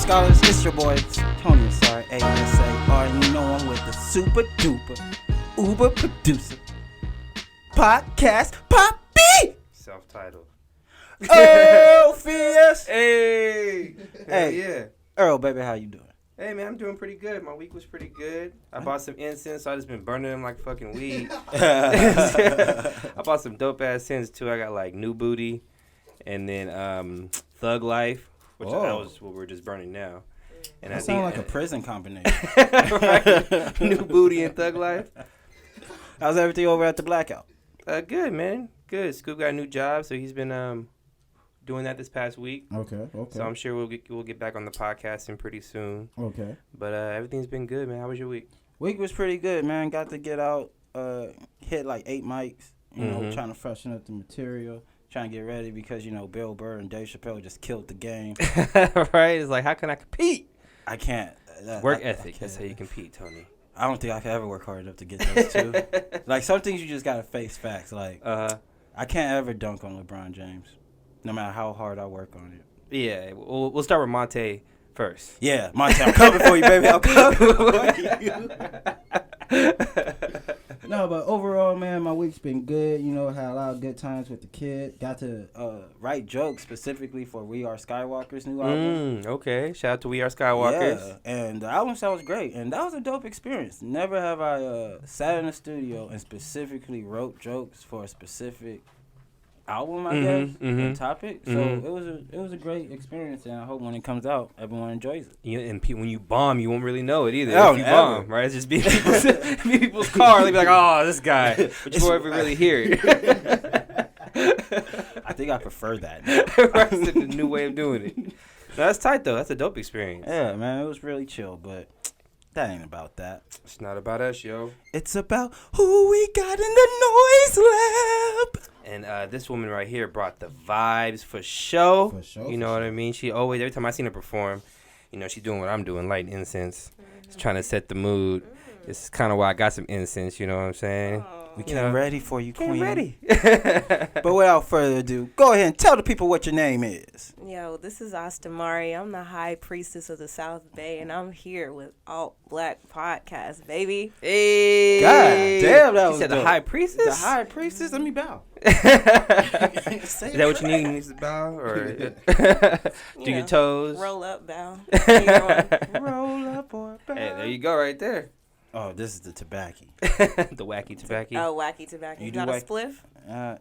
scholars? It's your boy Tony, sorry, ASAR. You know I'm with the super duper uber producer podcast Poppy. Self-titled. Oh, fierce. Hey. Hey, Yeah. Earl, baby, how you doing? Hey, man, I'm doing pretty good. My week was pretty good. I bought some incense, so I just been burning them like fucking weed. I bought some dope-ass scents, too. I got, like, New Booty and then Thug Life, which that was what we're just burning now. And that sounds like a prison combination. Right? New Booty and Thug Life. How's everything over at the Blackout? Good, man. Good. Scoop got a new job, so he's been doing that this past week. Okay. So I'm sure we'll get back on the podcasting pretty soon. Okay. But everything's been good, man. How was your week? Week was pretty good, man. Got to get out, hit like 8 mics, you know, trying to freshen up the material, trying to get ready because, you know, Bill Burr and Dave Chappelle just killed the game. Right? It's like, how can I compete? I can't. Work ethic. That's how you compete, Tony. I don't think I could ever work hard enough to get those two. Like, some things you just got to face facts. Like, I can't ever dunk on LeBron James, no matter how hard I work on it. Yeah. We'll start with Monte first. Yeah, Monte, I'm coming for you, baby. I'm coming for you. No, but overall, man, my week's been good. You know, had a lot of good times with the kid. Got to write jokes specifically for We Are Skywalker's new album. Okay. Shout out to We Are Skywalkers. Yeah, and the album sounds great. And that was a dope experience. Never have I sat in a studio and specifically wrote jokes for a specific album, I guess, and topic. So it was a great experience, and I hope when it comes out, everyone enjoys it. Yeah, and when you bomb, you won't really know it either. Oh, if you never. bomb, right? It's just be people's car. They'll be like, "Oh, this guy," but you won't ever really hear it. I think I prefer that. Right? It's a new way of doing it. No, that's tight though. That's a dope experience. Yeah, man, it was really chill, but that ain't about that. It's not about us, yo. It's about who we got in the noise lab. And this woman right here brought the vibes for show. For sure. You know what I mean? She always, every time I seen her perform, you know, she's doing what I'm doing, lighting incense. She's trying to set the mood. This is kind of why I got some incense, you know what I'm saying? We came ready for you, Came queen. ready. But without further ado, go ahead and tell the people what your name is. Yo, this is Aste. I'm the high priestess of the South Bay, and I'm here with Alt Black Podcast, baby. Hey. God damn, that She was said dope. the high priestess? The high priestess, let me bow. Is that what you need? You need to bow? Or do your toes? Roll up, bow. Either one. Roll up or bow. Hey, there you go right there. Oh, this is the tobacco. The wacky tobacco. Oh, wacky tobacco. You It's do not a wack- spliff?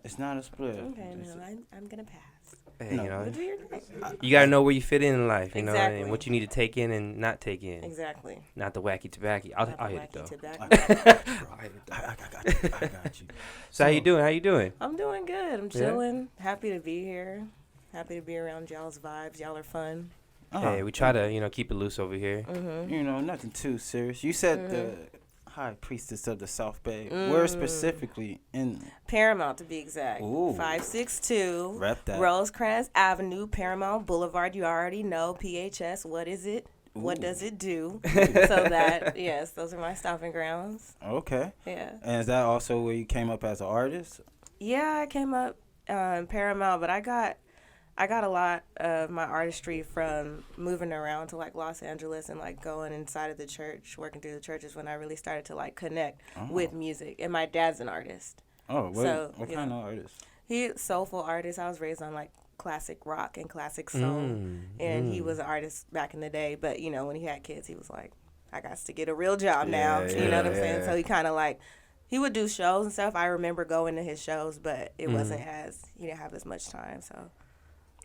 It's not a split. Okay, no, I'm going to pass. Hey, No. you know, But do your thing. you got to know where you fit in life, you know, Exactly. and what you need to take in and not take in. Exactly. Not the wacky tobacco. I'll Not hit it, the though. wacky tobacco. I got you. So how you doing? How you doing? I'm doing good. I'm chilling. Happy to be here. Happy to be around y'all's vibes. Y'all are fun. Hey, we try to, you know, keep it loose over here. You know, nothing too serious. You said the high priestess of the South Bay. Where specifically in Paramount, to be exact. Ooh. 562 Rep that. Rosecrans Avenue, Paramount Boulevard. You already know PHS. What is it? What Ooh. does it do? So that, yes, those are my stomping grounds. Okay. Yeah. And is that also where you came up as an artist? Yeah, I came up in Paramount, but I got a lot of my artistry from moving around to like Los Angeles and like going inside of the church, working through the churches when I really started to like connect with music. And my dad's an artist. Oh, what you kind know. of artist? He's soulful artist. I was raised on like classic rock and classic soul, and he was an artist back in the day. But you know, when he had kids, he was like, "I got to get a real job now." You know what I'm saying? So he kind of like he would do shows and stuff. I remember going to his shows, but it wasn't as he didn't have as much time. So.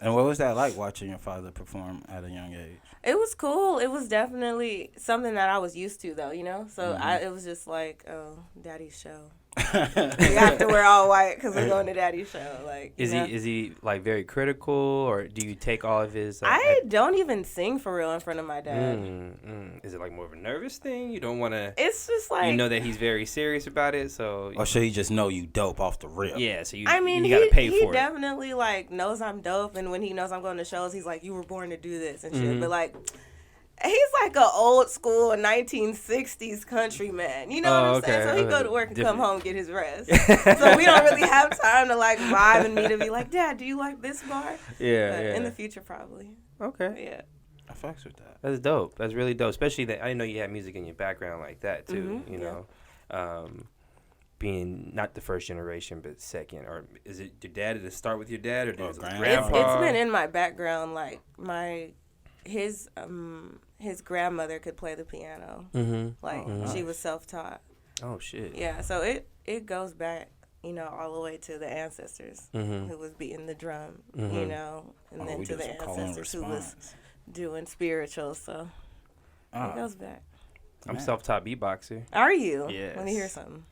And what was that like watching your father perform at a young age? It was cool. It was definitely something that I was used to, though, you know? So it was just like, oh, daddy's show. We have to wear all white because we're going to daddy's show. Like, Is he like very critical, or do you take all of his? I don't even sing for real in front of my dad. Is it like more of a nervous thing? You don't want to. It's just like You know that he's very serious about it, so. Or should he just know you dope off the rip? Yeah, so you. I mean, you gotta pay he for it. definitely like knows I'm dope, and when he knows I'm going to shows, he's like, "You were born to do this" and shit. But like, he's like a old school 1960s country man. You know what I'm saying? So he go to work and come home and get his rest. So we don't really have time to like vibe and me to be like, Dad, do you like this bar? Yeah, But yeah. in the future, probably. Okay. Yeah. I fucks with that. That's dope. That's really dope. Especially that I didn't know you had music in your background like that too. You know, being not the first generation but second, or is it your dad? Did it start with your dad or did it grandpa? It's been in my background. Like his grandmother could play the piano. Like she was self-taught. Oh shit. Yeah, so it goes back, you know, all the way to the ancestors who was beating the drum, you know, and then to the ancestors who was doing spiritual. So it goes back. I'm self-taught beatboxer. Are you? Yes. Let me hear something.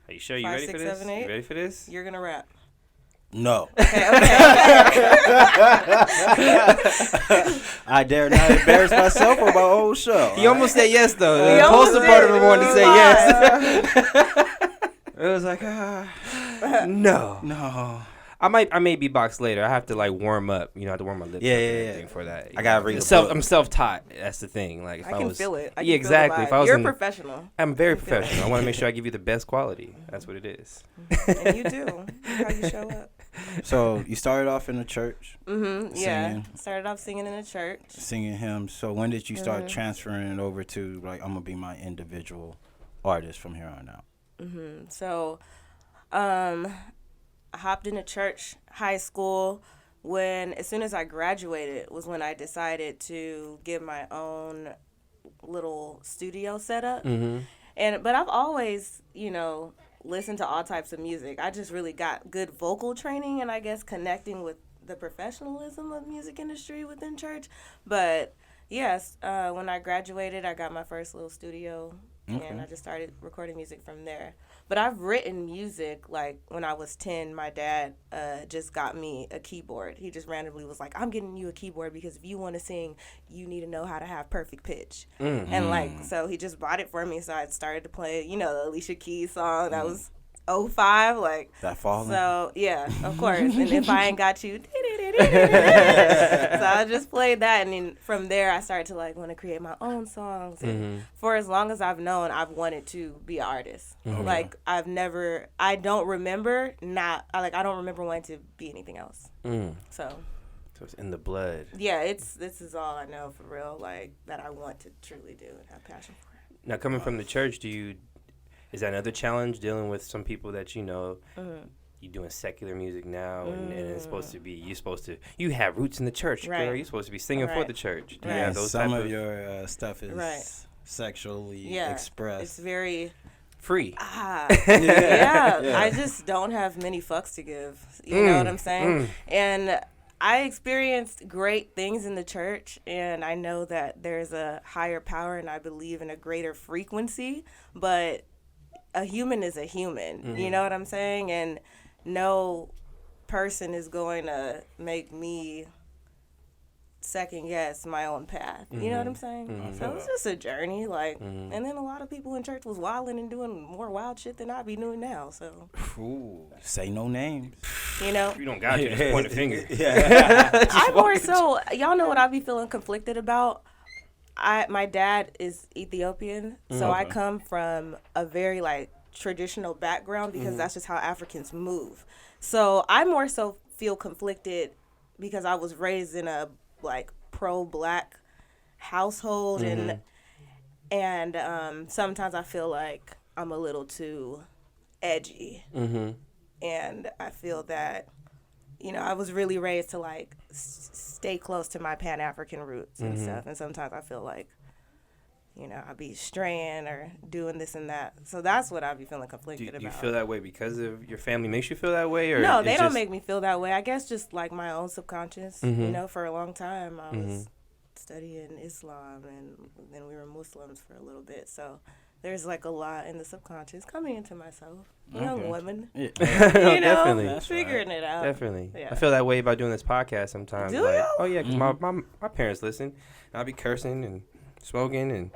Are you sure? You 5, ready 6, for this? 7, 8? You ready for this? You're gonna rap. No. Okay. I dare not embarrass myself on my own show. He almost said yes though. He The poster part of him wanted to say yes. It was like no. I may beatbox later. I have to like warm up. You know, I have to warm my lips. Yeah. For that. I gotta read. I'm self-taught. That's the thing. Like if I can feel it. Yeah, exactly. If I was You're professional. I'm very professional. I want to make sure I give you the best quality. That's what it is. And you do. Look how you show up. So you started off in the church. Yeah. Started off singing in the church. Singing hymns. So when did you start transferring it over to like I'm gonna be my individual artist from here on out? So, I hopped into church, high school. As soon as I graduated was when I decided to get my own little studio set up. But I've always, you know, listened to all types of music. I just really got good vocal training and I guess connecting with the professionalism of music industry within church. But yes, when I graduated, I got my first little studio. And I just started recording music from there. But I've written music, like, when I was 10, my dad just got me a keyboard. He just randomly was like, I'm getting you a keyboard because if you want to sing, you need to know how to have perfect pitch. And, like, so he just bought it for me, so I started to play, you know, the Alicia Keys song. That was 05, like. That falling? So, yeah, of course. And if I ain't got you, so I just played that, and then from there I started to like want to create my own songs. And for as long as I've known, I've wanted to be an artist. Like I don't remember wanting to be anything else. So it's in the blood. Yeah, this is all I know for real. Like that I want to truly do and have passion for it. Now coming from the church, is that another challenge dealing with some people that you know? You're doing secular music now, and it's supposed to be you have roots in the church, girl. You're supposed to be singing for the church. Yeah, some of your stuff is sexually expressed. It's very free. Yeah. I just don't have many fucks to give. You know what I'm saying? And I experienced great things in the church, and I know that there's a higher power, and I believe in a greater frequency, but a human is a human. You know what I'm saying? And no person is going to make me second guess my own path. You know what I'm saying? So it's just a journey, like, and then a lot of people in church was wilding and doing more wild shit than I be doing now. So, say no names. You know, you don't got to just point a finger. I more so, y'all know what I be feeling conflicted about. My dad is Ethiopian, so I come from a very like traditional background because that's just how Africans move. So I more so feel conflicted because I was raised in a like pro-black household, and sometimes I feel like I'm a little too edgy, and I feel that, you know, I was really raised to like stay close to my Pan-African roots and stuff, and sometimes I feel like, you know, I be straying or doing this and that. So that's what I be feeling conflicted about. Do you feel that way because of your family makes you feel that way? Or no, they don't make me feel that way. I guess just like my own subconscious. You know, for a long time I was studying Islam, and then we were Muslims for a little bit. So there's like a lot in the subconscious coming into myself. Young woman. Yeah. You know, definitely. figuring it out. Definitely. Yeah. I feel that way about doing this podcast sometimes. Do like, you? oh, yeah, because my parents listen. And I'll be cursing and smoking and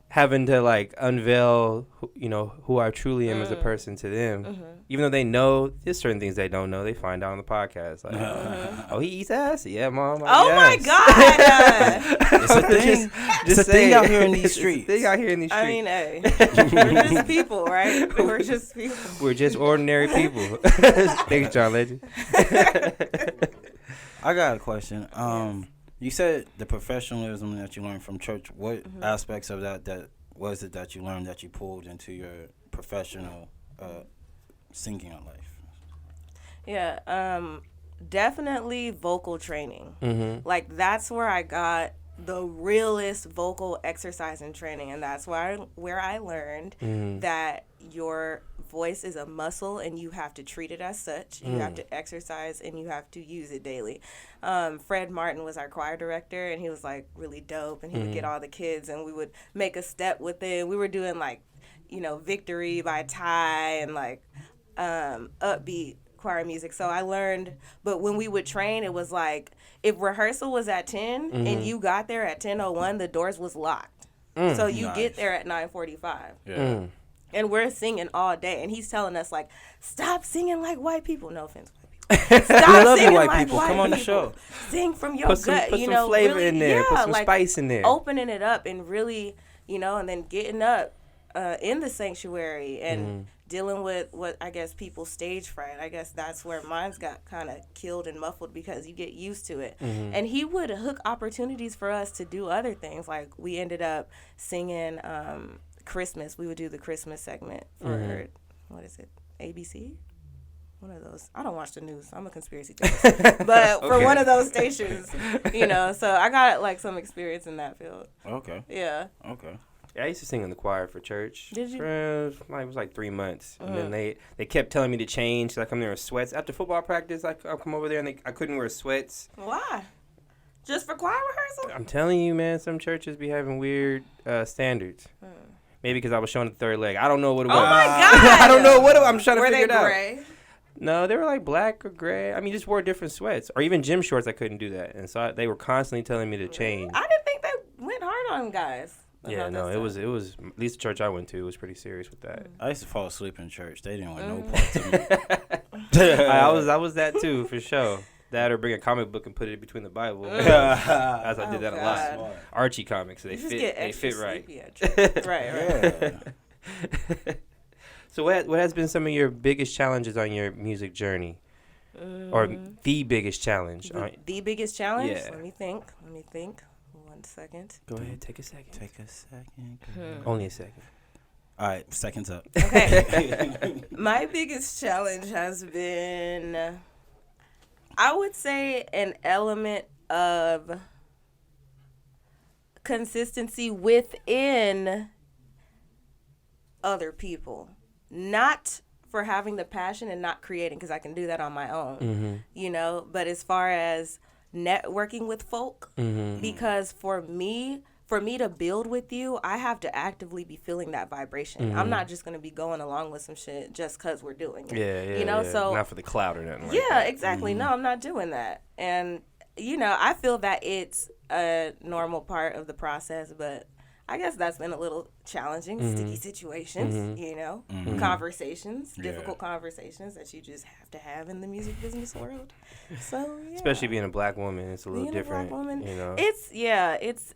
having to, like, unveil, you know, who I truly am as a person to them. Even though they know there's certain things they don't know, they find out on the podcast. Like, oh, he eats ass? Yeah, Mom. My God. It's a thing. It's a thing out here in these streets. It's a thing out here in these streets. I mean, hey, we're just people, right? We're just people. We're just ordinary people. Thanks, John Legend. I got a question. You said the professionalism that you learned from church. What aspects of that was it that you learned that you pulled into your professional singing life? Yeah, definitely vocal training. Like, that's where I got the realest vocal exercise and training, and that's where I learned that your voice is a muscle and you have to treat it as such. You have to exercise and you have to use it daily. Fred Martin was our choir director, and he was like really dope, and he would get all the kids and we would make a step with it. We were doing like, Victory by Ty and like upbeat choir music. So I learned, but when we would train, it was like if rehearsal was at 10 and you got there at 10:01, the doors was locked. So you get there at 9:45. Yeah. And we're singing all day, and he's telling us like, stop singing like white people. No offense, white people. Stop singing white like people. white Come on the people. show. Sing from your Put gut. some flavor really, in there. Put some like, spice in there. Opening it up and really, and then getting up in the sanctuary and dealing with what I guess people stage fright. I guess that's where mine's got kind of killed and muffled because you get used to it. And he would hook opportunities for us to do other things. Like we ended up singing Christmas. We would do the Christmas segment for what is it? ABC? One of those. I don't watch the news. I'm a conspiracy theorist. But for one of those stations, so I got like some experience in that field. Okay. Yeah. Okay. Yeah, I used to sing in the choir for church. Did you? It was like 3 months. And then they kept telling me to change. So I come there with sweats. After football practice, I'll come over there and I couldn't wear sweats. Why? Just for choir rehearsal? I'm telling you, man, some churches be having weird standards. Maybe because I was showing the third leg. I don't know what it was. Oh, my God. I don't know what I'm trying to figure it out. Were they gray? No, they were like black or gray. I mean, just wore different sweats. Or even gym shorts, I couldn't do that. And so they were constantly telling me to change. I didn't think they went hard on guys. Yeah, no, it was at least the church I went to was pretty serious with that. I used to fall asleep in church. They didn't want no part of me. I was that too, for sure. That or bring a comic book and put it between the Bible. As I did that a lot. Archie comics, they fit right. Right. So what has been some of your biggest challenges on your music journey? Or the biggest challenge? The biggest challenge? Yeah. Let me think. 1 second. Go ahead, take a second. Only a second. All right, seconds up. Okay. My biggest challenge has been, I would say, an element of consistency within other people. Not for having the passion and not creating, because I can do that on my own, but as far as networking with folk, because for me to build with you, I have to actively be feeling that vibration. I'm not just going to be going along with some shit just because we're doing it. Yeah. So not for the clout or nothing like yeah, that. exactly. No, I'm not doing that. And, I feel that it's a normal part of the process, but I guess that's been a little challenging, sticky situations, conversations, difficult conversations that you just have to have in the music business world. So, yeah. Especially being a black woman, it's a little being different. A black woman, It's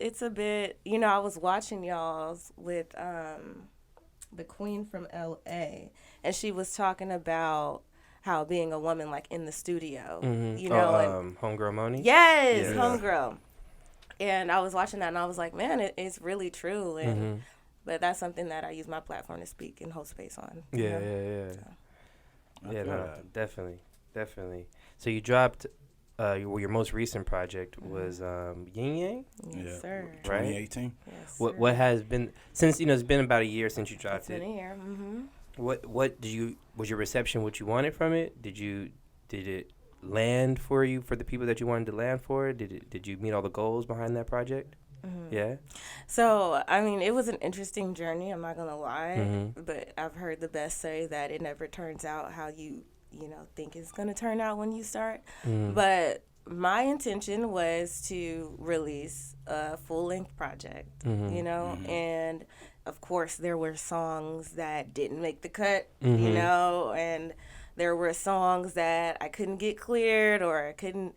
it's a bit, I was watching y'all's with the Queen from LA, and she was talking about how being a woman like in the studio, and Homegirl Moni? Yes, Homegirl. And I was watching that, and I was like, man, it's really true. And but that's something that I use my platform to speak and hold space on. Yeah. No, definitely. So you dropped, your most recent project was Yin Yang? Yes, sir. Right? 2018. Yes, What sir. has been, since, it's been about a year since you dropped It's been it. a year. What was your reception what you wanted from it? Did it land for you, for the people that you wanted to land for? Did you meet all the goals behind that project? Yeah. So, I mean, it was an interesting journey, I'm not gonna lie, but I've heard the best say that it never turns out how you think it's gonna turn out when you start. But my intention was to release a full-length project, and of course there were songs that didn't make the cut, and there were songs that I couldn't get cleared or I couldn't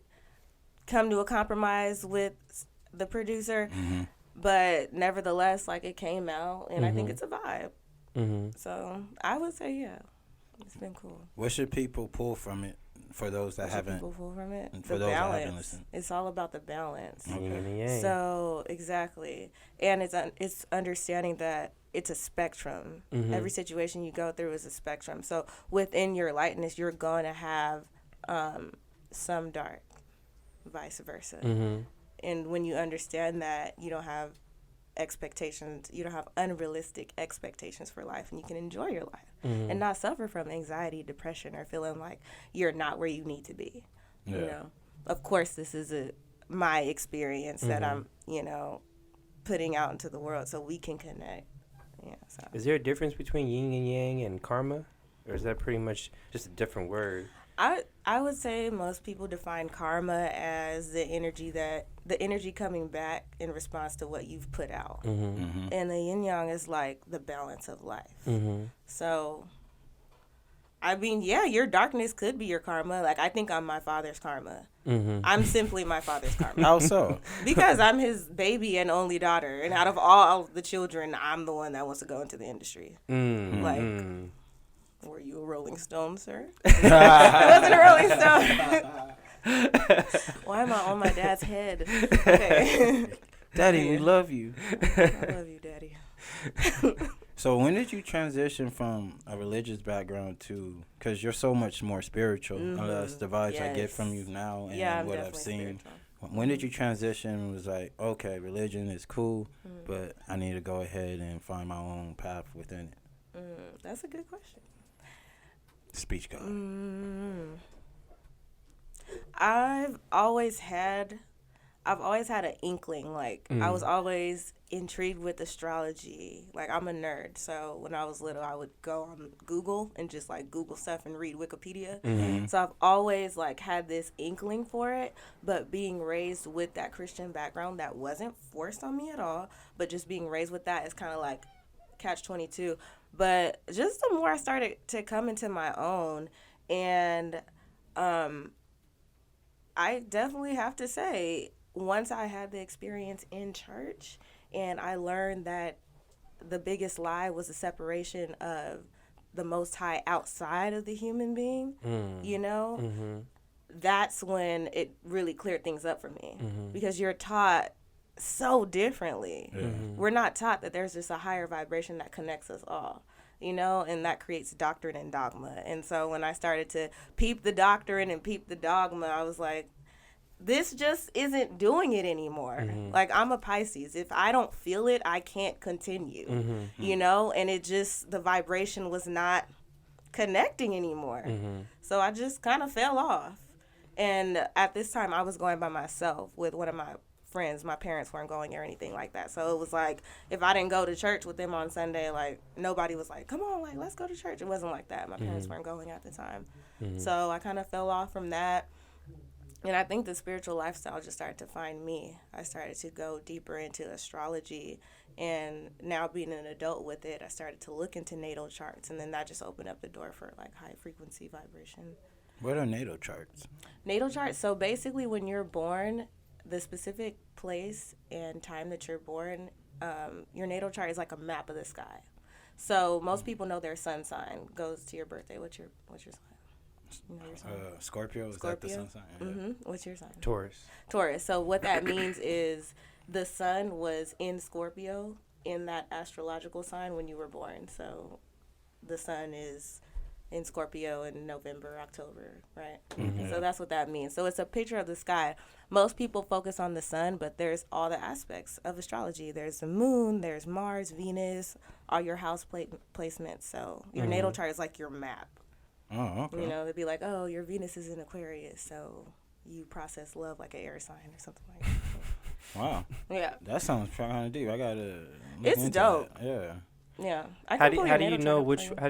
come to a compromise with the producer. But nevertheless, like, it came out, and I think it's a vibe. So I would say, yeah, it's been cool. What should people pull from it for those that haven't, people pull from it, for the those balance. that haven't listened. It's all about the balance. Okay. So exactly, and it's understanding that it's a spectrum. Every situation you go through is a spectrum. So within your lightness, you're going to have some dark, vice versa. And when you understand that, you don't have expectations, you don't have unrealistic expectations for life, and you can enjoy your life and not suffer from anxiety, depression, or feeling like you're not where you need to be. You know, of course, this is my experience that I'm, putting out into the world so we can connect. Yeah. So. Is there a difference between yin and yang and karma, or is that pretty much just a different word? I would say most people define karma as the energy coming back in response to what you've put out. And the yin yang is like the balance of life. So, I mean, yeah, your darkness could be your karma. Like, I think I'm my father's karma. I'm simply my father's karma. How so? Because I'm his baby and only daughter. And out of all the children, I'm the one that wants to go into the industry. Like... Were you a Rolling Stone, sir? I wasn't a Rolling Stone. Why am I on my dad's head? Okay. Daddy, we love you. I love you, Daddy. So when did you transition from a religious background to, because you're so much more spiritual, unless the vibes I get from you now and what I've seen. Spiritual. When did you transition and was like, okay, religion is cool, but I need to go ahead and find my own path within it? That's a good question. Speech God. I've always had an inkling. Like, I was always intrigued with astrology. Like, I'm a nerd, so when I was little, I would go on Google and just like Google stuff and read Wikipedia. So I've always like had this inkling for it, but being raised with that Christian background that wasn't forced on me at all, but just being raised with that is kind of like catch-22. But just the more I started to come into my own, and I definitely have to say, once I had the experience in church and I learned that the biggest lie was the separation of the Most High outside of the human being, that's when it really cleared things up for me. Because you're taught so differently. We're not taught that there's just a higher vibration that connects us all, and that creates doctrine and dogma. And so when I started to peep the doctrine and peep the dogma, I was like, this just isn't doing it anymore. Like, I'm a Pisces. If I don't feel it, I can't continue, and it just, the vibration was not connecting anymore. So I just kind of fell off. And at this time, I was going by myself with one of my friends. My parents weren't going or anything like that. So it was like, if I didn't go to church with them on Sunday, like, nobody was like, come on, like, let's go to church. It wasn't like that. My parents weren't going at the time. So I kind of fell off from that. And I think the spiritual lifestyle just started to find me. I started to go deeper into astrology. And now being an adult with it, I started to look into natal charts. And then that just opened up the door for, like, high frequency vibration. What are natal charts? Natal charts, so basically when you're born, the specific place and time that you're born, your natal chart is like a map of the sky. So most people know their sun sign goes to your birthday. What's your sign? You know your sign? Scorpio. Is that the sun sign? What's your sign? Taurus. So what that means is the sun was in Scorpio in that astrological sign when you were born. So the sun is in Scorpio in November, October, right? So that's what that means. So it's a picture of the sky. Most people focus on the sun, but there's all the aspects of astrology. There's the moon, there's Mars, Venus, all your house placements. So your natal chart is like your map. Oh, okay. They'd be like, oh, your Venus is in Aquarius, so you process love like an air sign or something like that. Wow. Yeah. That sounds kind of deep. I gotta. It's dope. That. Yeah. Yeah. How do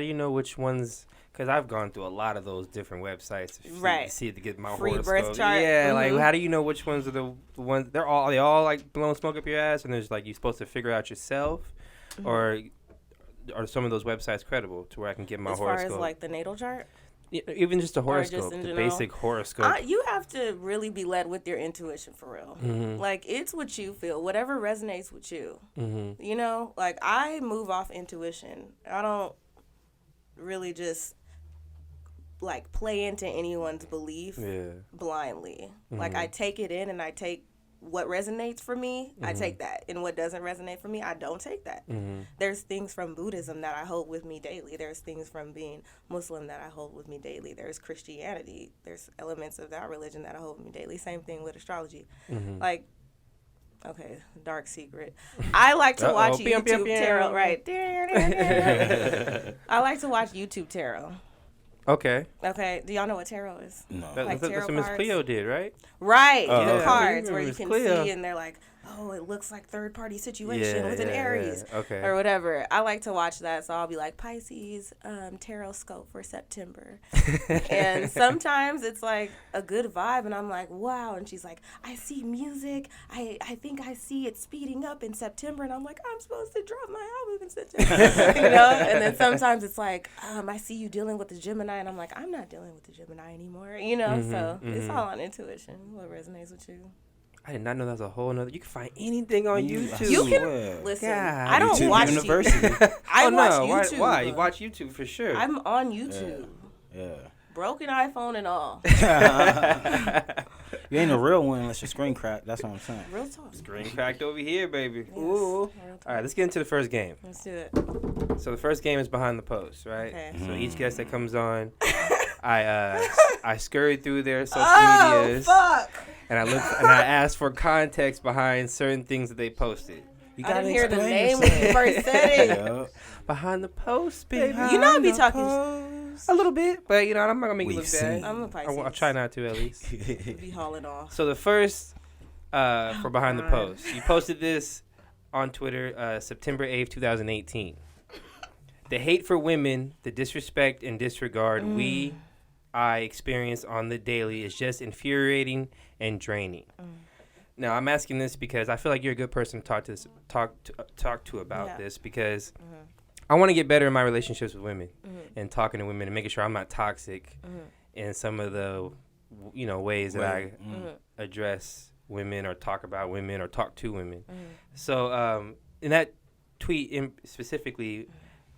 you know which ones? Because I've gone through a lot of those different websites to get my free horoscope. Birth chart. Yeah, like how do you know which ones are the ones? They all like blowing smoke up your ass, and there's like you're supposed to figure out yourself, or are some of those websites credible to where I can get my horoscope? As far as like the natal chart. Even just a horoscope, the basic horoscope. You have to really be led with your intuition for real. Like, it's what you feel, whatever resonates with you. Like, I move off intuition. I don't really just like play into anyone's belief blindly. Like I take it in and I take what resonates for me, I take that. And what doesn't resonate for me, I don't take that. There's things from Buddhism that I hold with me daily. There's things from being Muslim that I hold with me daily. There's Christianity. There's elements of that religion that I hold with me daily. Same thing with astrology. Like, okay, dark secret. I like to watch YouTube tarot. Right. I like to watch YouTube tarot. Okay. Do y'all know what tarot is? No. Like That's what Miss Cleo did, right? Right. Yeah. Cards where you can Cleo. see and they're like, oh, it looks like third-party situation with an Aries. Okay. Or whatever. I like to watch that, so I'll be like, Pisces, tarot scope for September. And sometimes it's like a good vibe, and I'm like, wow. And she's like, I see music. I think I see it speeding up in September. And I'm like, I'm supposed to drop my album in September. You know? And then sometimes it's like, I see you dealing with the Gemini, and I'm like, I'm not dealing with the Gemini anymore. You know? So it's all on intuition, what resonates with you. I did not know that was a whole nother. You can find anything on YouTube. You can listen. God. I don't YouTube watch University. I watch YouTube. Why? You watch YouTube for sure. I'm on YouTube. Yeah. Broken iPhone and all. You ain't a real one unless your screen cracked. That's what I'm saying. Real talk. Screen cracked over here, baby. Yes. Ooh. All right, let's get into the first game. Let's do it. So the first game is behind the post, right? Okay. So each guest that comes on, I scurried through their social medias. Fuck. And I looked and I asked for context behind certain things that they posted. You I gotta didn't hear the explain name when you first said it. Yeah. Behind the post, baby. You know I be talking A little bit, but you know I'm not gonna make We've you look seen. bad. I'm a Pisces. I'll try not to at least. Be hauling off. So the first for behind the post, you posted this on Twitter, September 8th, 2018. The hate for women, the disrespect and disregard I experience on the daily is just infuriating and draining. Now I'm asking this because I feel like you're a good person to talk to about this because I want to get better in my relationships with women and talking to women and making sure I'm not toxic in some of the ways that I address women or talk about women or talk to women. So in that tweet specifically,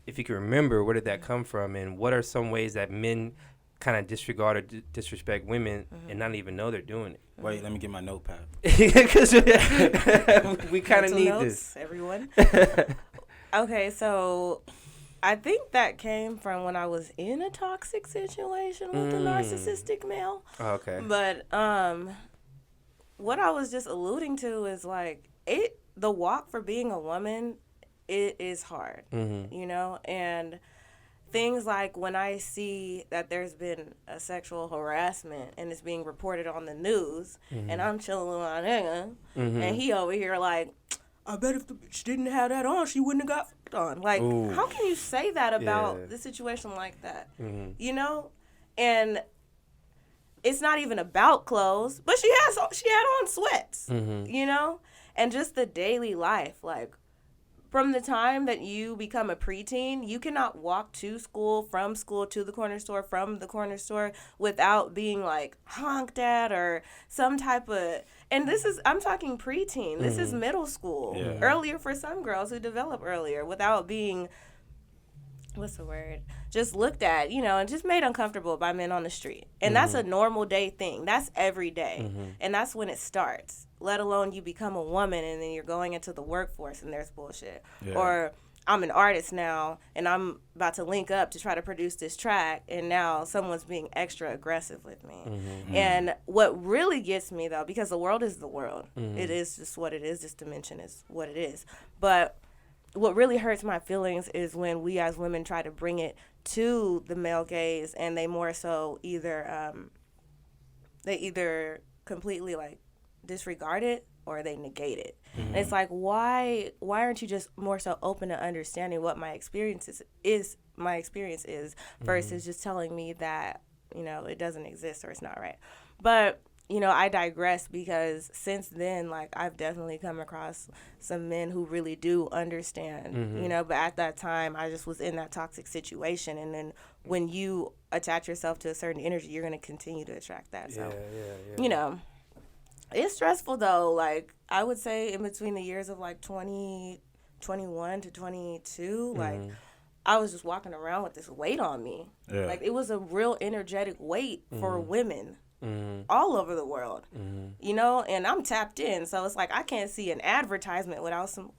if you can remember, where did that come from, and what are some ways that men kind of disregard or disrespect women and not even know they're doing it? Wait, let me get my notepad. Because we kind of need notes, this. everyone. Okay, so I think that came from when I was in a toxic situation with a narcissistic male. Oh, okay. But what I was just alluding to is like the walk for being a woman, it is hard, and things like when I see that there's been a sexual harassment and it's being reported on the news, and I'm chilling with my nigga, and he over here like, I bet if the bitch didn't have that on, she wouldn't have got fucked on. Like, how can you say that about the situation like that? And it's not even about clothes, but she had on sweats, and just the daily life, like. From the time that you become a preteen, you cannot walk to school, from school to the corner store, from the corner store without being like honked at or some type of, and I'm talking preteen. This is middle school. Yeah. Earlier for some girls who develop earlier without being, just looked at, and just made uncomfortable by men on the street. And that's a normal day thing. That's every day. And that's when it starts. Let alone you become a woman and then you're going into the workforce and there's bullshit. Yeah. Or I'm an artist now and I'm about to link up to try to produce this track and now someone's being extra aggressive with me. And what really gets me though, because the world is the world. It is just what it is. This dimension is what it is. But what really hurts my feelings is when we as women try to bring it to the male gaze and they more so either completely like disregard it or they negate it. And it's like, why aren't you just more so open to understanding what my experience is versus just telling me that, it doesn't exist or it's not right. But, I digress because since then, like, I've definitely come across some men who really do understand, but at that time, I just was in that toxic situation. And then when you attach yourself to a certain energy, you're going to continue to attract that. So, it's stressful, though. Like, I would say in between the years of, like, 2021 to 22, like, I was just walking around with this weight on me. Yeah. Like, it was a real energetic weight for women Mm-hmm. all over the world, Mm-hmm. you know, and I'm tapped in. So it's like I can't see an advertisement without some,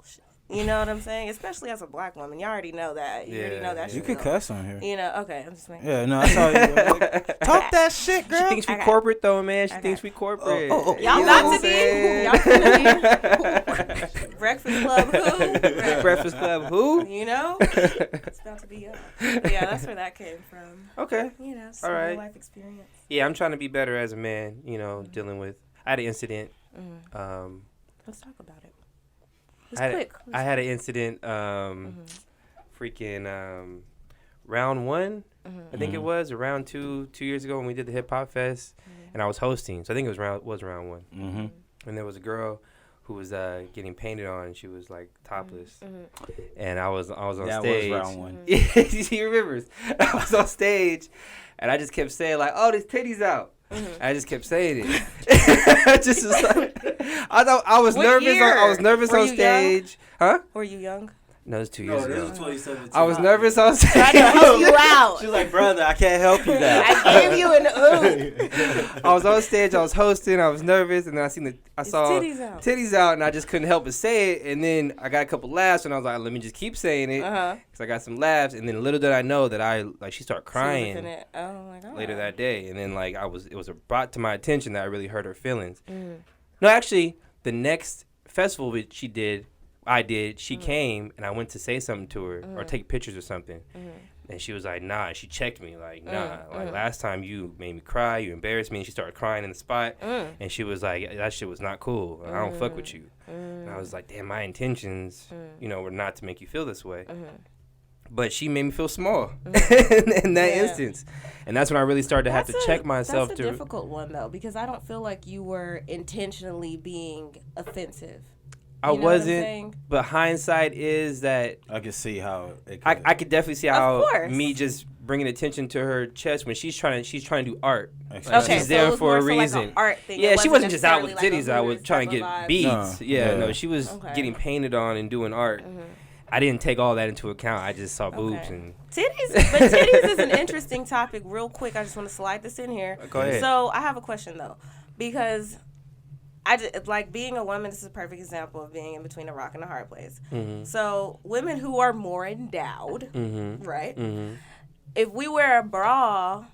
you know what I'm saying? Especially as a black woman. You already know that. You already know that You shit. could cuss on here. You know, okay, I'm just making. Yeah, no, I saw you. Like, talk that shit, girl. She thinks we corporate though, man. She thinks we corporate. Oh. Y'all You know got what to I'm be. saying? Y'all finna be. Breakfast Club who? Breakfast Club who? You know? It's about to be up. Yeah, that's where that came from. Okay. You know, it's All a right. real life experience. Yeah, I'm trying to be better as a man, you know, dealing with. I had an incident. Let's talk about it. It's I had, quick. I had an incident, freaking round one, I think it was, or round 2 years ago when we did the Hip Hop Fest, and I was hosting. So I think it was round one. Mm-hmm. And there was a girl who was getting painted on, and she was like topless. And I was on stage. That was round one. Yeah, he remembers. I was on stage, and I just kept saying like, "Oh, there's titties out." I just kept saying it. Just was like, I was What nervous. year? I was nervous Were on you stage. Huh? Were you young? No, it was 2 years ago. 2017. I was nervous on stage. Trying to help you out. She was like, brother, I can't help you now. I gave you an ooh. I was on stage. I was hosting. I was nervous, and then I saw titties out. and I just couldn't help but say it. And then I got a couple laughs, and I was like, let me just keep saying it, because I got some laughs. And then little did I know that she started crying Oh my god. later that day. And then it was brought to my attention that I really hurt her feelings. No, actually, the next festival that she came, and I went to say something to her or take pictures or something. And she was like, nah. She checked me like, nah. Last time you made me cry, you embarrassed me. And she started crying in the spot. And she was like, that shit was not cool. I don't fuck with you. And I was like, damn, my intentions, were not to make you feel this way. But she made me feel small in that instance. And that's when I really started to have to check myself. That's a difficult one, though, because I don't feel like you were intentionally being offensive. I wasn't, but hindsight is that I could see how it I could definitely see how me just bringing attention to her chest when she's trying to do art. Okay, she's there so for a like reason. an art thing. Yeah, she wasn't just out with necessarily titties. like I was trying to get beats. No, she was getting painted on and doing art. I didn't take all that into account. I just saw boobs and titties. But titties is an interesting topic. Real quick, I just want to slide this in here. Go ahead. So I have a question though, because I just, like, being a woman, this is a perfect example of being in between a rock and a hard place. So women who are more endowed, right? If we wear a bra,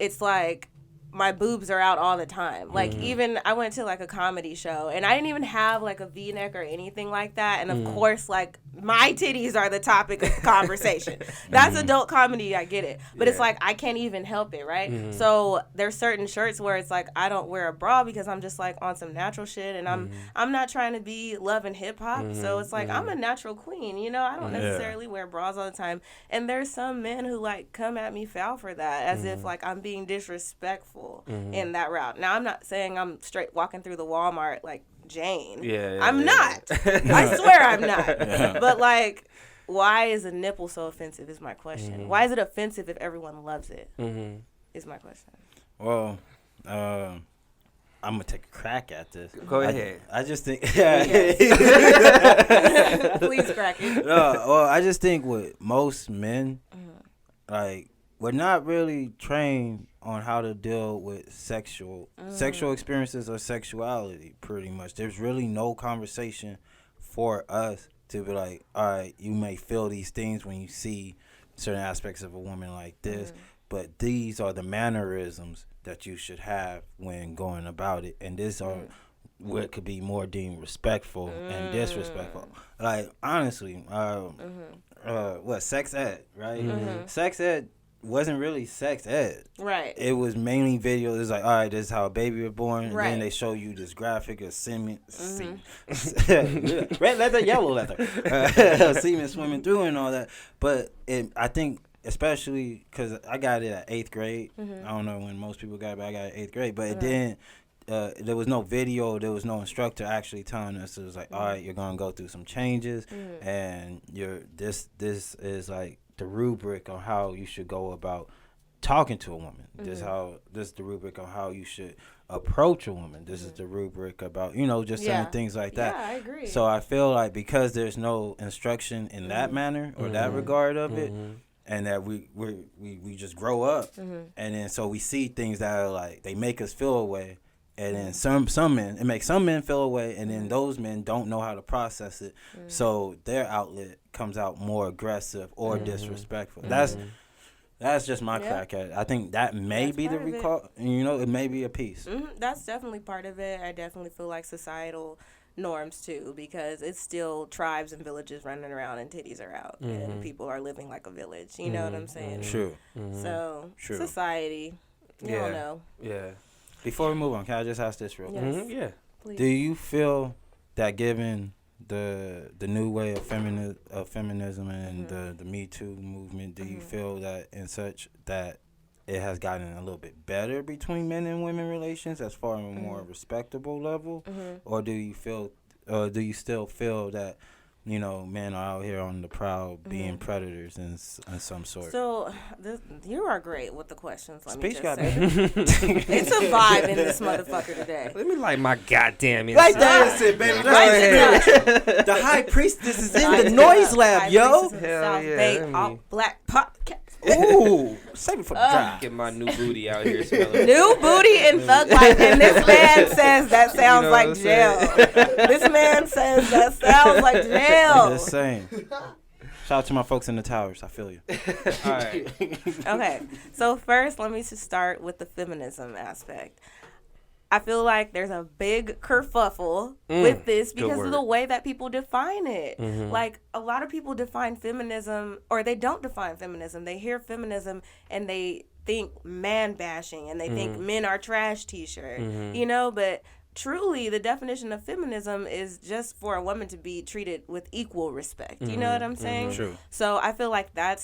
it's like my boobs are out all the time. Like, even I went to like a comedy show and I didn't even have like a V-neck or anything like that. And of course, like, my titties are the topic of conversation. That's adult comedy, I get it. But it's like, I can't even help it, right? So there's certain shirts where it's like, I don't wear a bra because I'm just like on some natural shit, and I'm not trying to be loving hip hop. So it's like, I'm a natural queen, I don't necessarily wear bras all the time. And there's some men who like come at me foul for that, as if like I'm being disrespectful in that route. Now, I'm not saying I'm straight walking through the Walmart like Jane. I'm not. I swear I'm not. But like, why is a nipple so offensive is my question. Why is it offensive if everyone loves it? Is my question. Well, I'm gonna take a crack at this. Go ahead. I just think Please crack it. No, well, I just think with most men, like, we're not really trained on how to deal with sexual experiences or sexuality, pretty much. There's really no conversation for us to be like, all right, you may feel these things when you see certain aspects of a woman like this, but these are the mannerisms that you should have when going about it, and these are what could be more deemed respectful and disrespectful. Like, honestly, what, sex ed, right? Sex ed wasn't really sex ed. Right. It was mainly video. It was like, all right, this is how a baby was born. And right. then they show you this graphic of semen, red leather, yellow leather, semen swimming through and all that. But I think, especially because I got it at 8th grade. I don't know when most people got it, but I got it at 8th grade. But it didn't. There was no video. There was no instructor actually telling us. It was like, all right, you're gonna go through some changes, and this is like the rubric on how you should go about talking to a woman. This is the rubric on how you should approach a woman. This is the rubric about, just certain things like that. Yeah, I agree. So I feel like because there's no instruction in that manner or that regard of it, and that we just grow up, and then so we see things that are like, they make us feel a way, and then some men, it makes some men feel a way, and then those men don't know how to process it, so their outlet comes out more aggressive or disrespectful. That's just my crack at it. I think that may be the recall. It may be a piece. That's definitely part of it. I definitely feel like societal norms too, because it's still tribes and villages running around and titties are out and people are living like a village. You know what I'm saying? True. So society, you don't know. Yeah. Before we move on, can I just ask this real quick? Yeah. Please. Do you feel that given the new way of feminism and the Me Too movement, do you feel that that it has gotten a little bit better between men and women relations as far as a more respectable level, or do you still feel that men are out here on the prowl being predators in some sort? So you are great with the questions. Speech got me. It's a vibe in this motherfucker today. Let me light my goddamn inside. Like that is it, baby. The high priestess is in the noise lab, yo. South Bay, all black podcast. Ooh, save it for the drive. Get my new booty out here smelling. New booty and thug life, and this man says that sounds like jail. This man says that sounds like jail. Just saying. Shout out to my folks in the towers. I feel you. All right. Okay, so first, let me just start with the feminism aspect. I feel like there's a big kerfuffle with this because of the way that people define it. Like, a lot of people define feminism, or they don't define feminism. They hear feminism and they think man bashing and they think men are trash t-shirt, but truly the definition of feminism is just for a woman to be treated with equal respect. You know what I'm saying? True. So I feel like that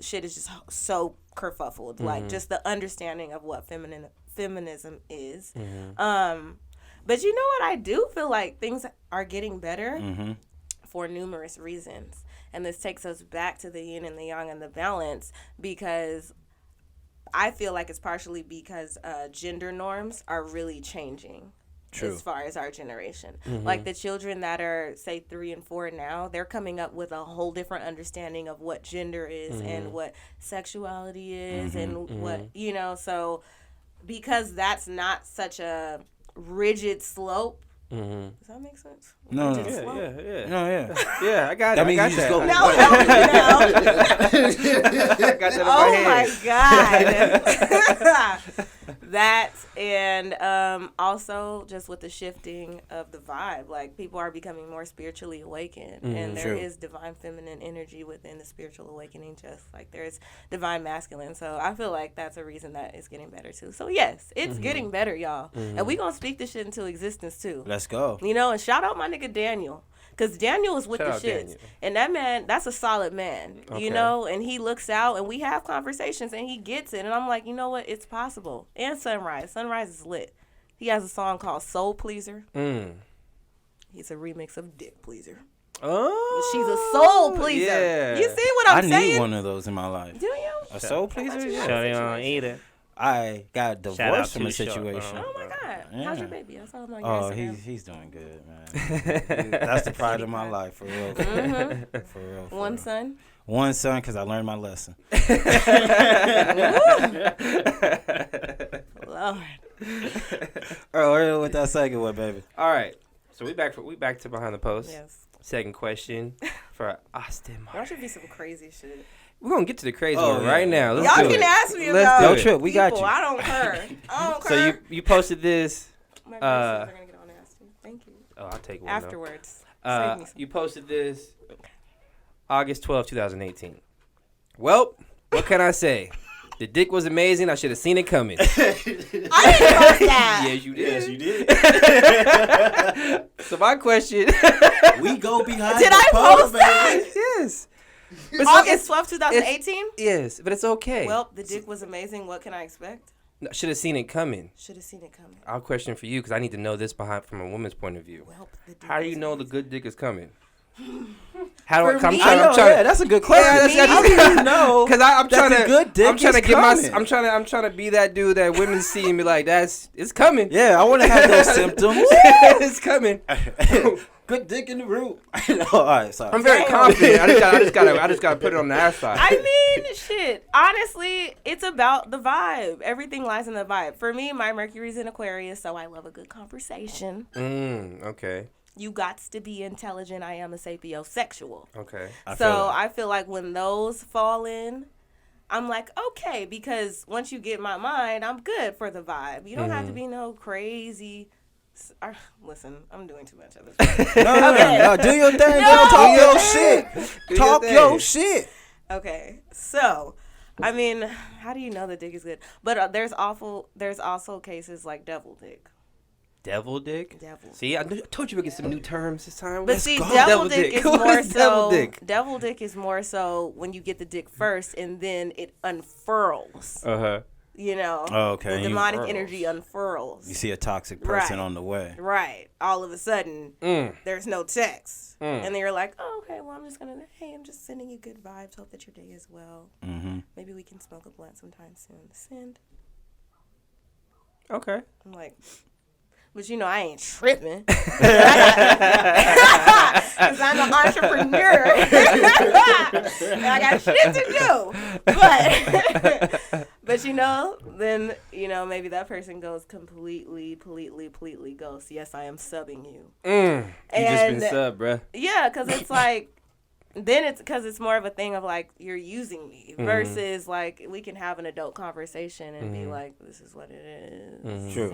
shit is just so kerfuffled. Like, just the understanding of what feminism is. But you know what? I do feel like things are getting better for numerous reasons. And this takes us back to the yin and the yang and the balance, because I feel like it's partially because gender norms are really changing. True. As far as our generation. Like, the children that are, say, 3 and 4 now, they're coming up with a whole different understanding of what gender is and what sexuality is and what, so because that's not such a rigid slope. Does that make sense? No. Yeah. Yeah, I got it. I mean, I got you that. just go. No, help me now. I got that in my head. Oh, my God. That, and also just with the shifting of the vibe. Like, people are becoming more spiritually awakened. And there is divine feminine energy within the spiritual awakening, just like there's divine masculine. So I feel like that's a reason that it's getting better, too. So, yes, it's getting better, y'all. And we going to speak this shit into existence, too. Let's go. And shout out my nigga Daniel. Because Daniel is with Shout the out shits. Daniel. And that man, that's a solid man, Okay. and he looks out and we have conversations and he gets it. And I'm like, you know what? It's possible. And Sunrise. Sunrise is lit. He has a song called Soul Pleaser. It's a remix of Dick Pleaser. Oh. She's a soul pleaser. Yeah. You see what I'm saying? I need one of those in my life. Do you? A soul pleaser? Yeah. Shawty don't eat it. I got divorced from a Too Short. situation. Oh, my God. Yeah. How's your baby? I saw him on your Oh, Instagram. he's doing good, man. That's the pride of my life, for real. For real. One son? One son, because I learned my lesson. Lord. Oh, what that second one, baby? All right. So we back to Behind the Post. Yes. Second question for Aste. That should be some crazy shit. We're going to get to the crazy one right now. Let's Y'all do can it. ask me Let's about do Yo, it. Trip, we got you. I don't care. I don't So care. you posted this. My grandsons are gonna get on Aste. Thank you. Oh, I'll take one. Afterwards. Though. Save me some. You posted this August 12, 2018. Well, what can I say? The dick was amazing. I should have seen it coming. I didn't post that. Yes, you did. Yes, you did. So my question. We go behind Did the I post, post that? baby. Yes. But August 12th, 2018? Yes, but it's okay. Well, the dick was amazing. What can I expect? Should have seen it coming. Should have seen it coming. I'll question for you because I need to know this from a woman's point of view. Well, the dick How do you was know the amazing. good dick is coming? How do For I'm me- trying? I know, I'm trying. yeah, that's a good question. How do you know? Because I'm trying that's a good dick I'm trying to is get coming. I'm trying to be that dude that women see and be like, it's coming. Yeah, I want to have those symptoms. It's coming. Good dick in the room. All right, sorry. I'm very confident. I just gotta put it on the ass side. I mean, shit. Honestly, it's about the vibe. Everything lies in the vibe. For me, my Mercury's in Aquarius, so I love a good conversation. Okay. You got to be intelligent. I am a sapiosexual. Okay. I feel like when those fall in, I'm like, okay, because once you get my mind, I'm good for the vibe. You don't have to be no crazy. Listen, I'm doing too much of this. No, do your thing. No. Talk your shit. Talk your shit. Okay, so, I mean, how do you know the dick is good? But there's also cases like devil dick. Devil dick? Devil. See, I told you we get some new terms this time. But see, devil dick is more so. Devil dick is more so when you get the dick first and then it unfurls. You know. Oh, okay. The demonic energy unfurls. You see a toxic person on the way. Right. All of a sudden, there's no text. And then you're like, oh, okay, well, I'm just sending you good vibes. Hope that your day is well. Mm-hmm. Maybe we can smoke a blunt sometime soon. Send. Okay. I'm like, but I ain't tripping. Because I'm an entrepreneur. And I got shit to do. But then, maybe that person goes completely ghost. Yes, I am subbing you. You just been subbed, bruh. Yeah, because it's like, then it's because it's more of a thing of like you're using me versus like we can have an adult conversation and be like, this is what it is. True.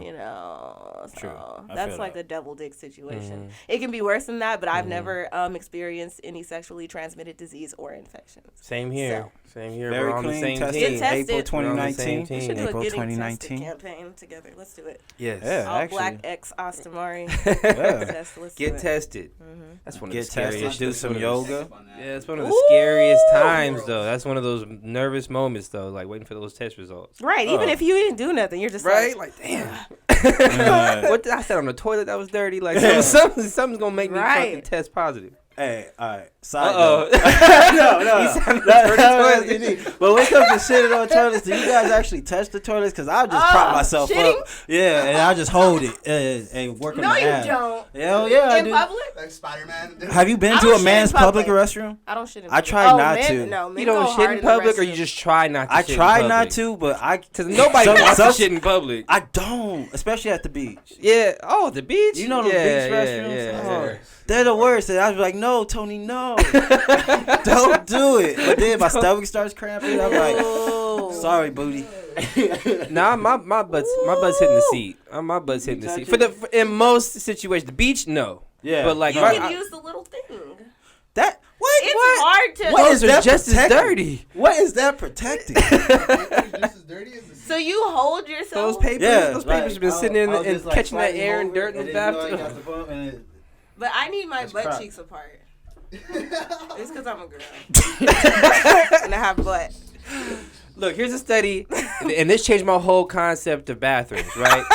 True. That's like a double dick situation. It can be worse than that, but I've never experienced any sexually transmitted disease or infections. Same here. Very We're on the clean, same tested. team. April 2019. We should do April a getting 2019. tested campaign together. Let's do it. Yes. Yeah, All actually. black ex Astamari. Get tested. That's one of the scariest. Do some yoga. Yeah, it's one of the scariest times, though. That's one of those nervous moments, though, like waiting for those test results. Right. Even if you didn't do nothing, you're just right? Like damn. What did I said on the toilet that was dirty? Like something's gonna make me fucking test positive. Hey, all right. Side note. No. But when it comes to shitting on toilets, do you guys actually touch the toilets? Because I'll just prop myself up. Yeah, and I'll just hold it and work on the ass. No, you don't. Hell yeah, in public? Like Spider-Man. Have you been to a man's public restroom? I don't shit in public. public. I try not to. No, you don't shit in public, or you just try not to I shit try in public? not to, but because nobody wants to shit in public. I don't, especially at the beach. Yeah. Oh, the beach? You know the beach restrooms? Yeah. They're the worst. And I was like, no, Tony, no. Don't do it. But then my stomach starts cramping. I'm like, sorry, booty. Nah, my butt's hitting the seat. My butt's hitting the seat. In most situations, the beach, no. Yeah. But like, you can use the little thing. That what? It's what? hard to. Those are just as dirty. What is that protecting? Just as dirty as the so you hold yourself. Those papers have been sitting in and catching that air and dirt in the bathroom. But I need my butt cheeks apart. It's because I'm a girl. And I have butt. Look, here's a study, and this changed my whole concept of bathrooms, right?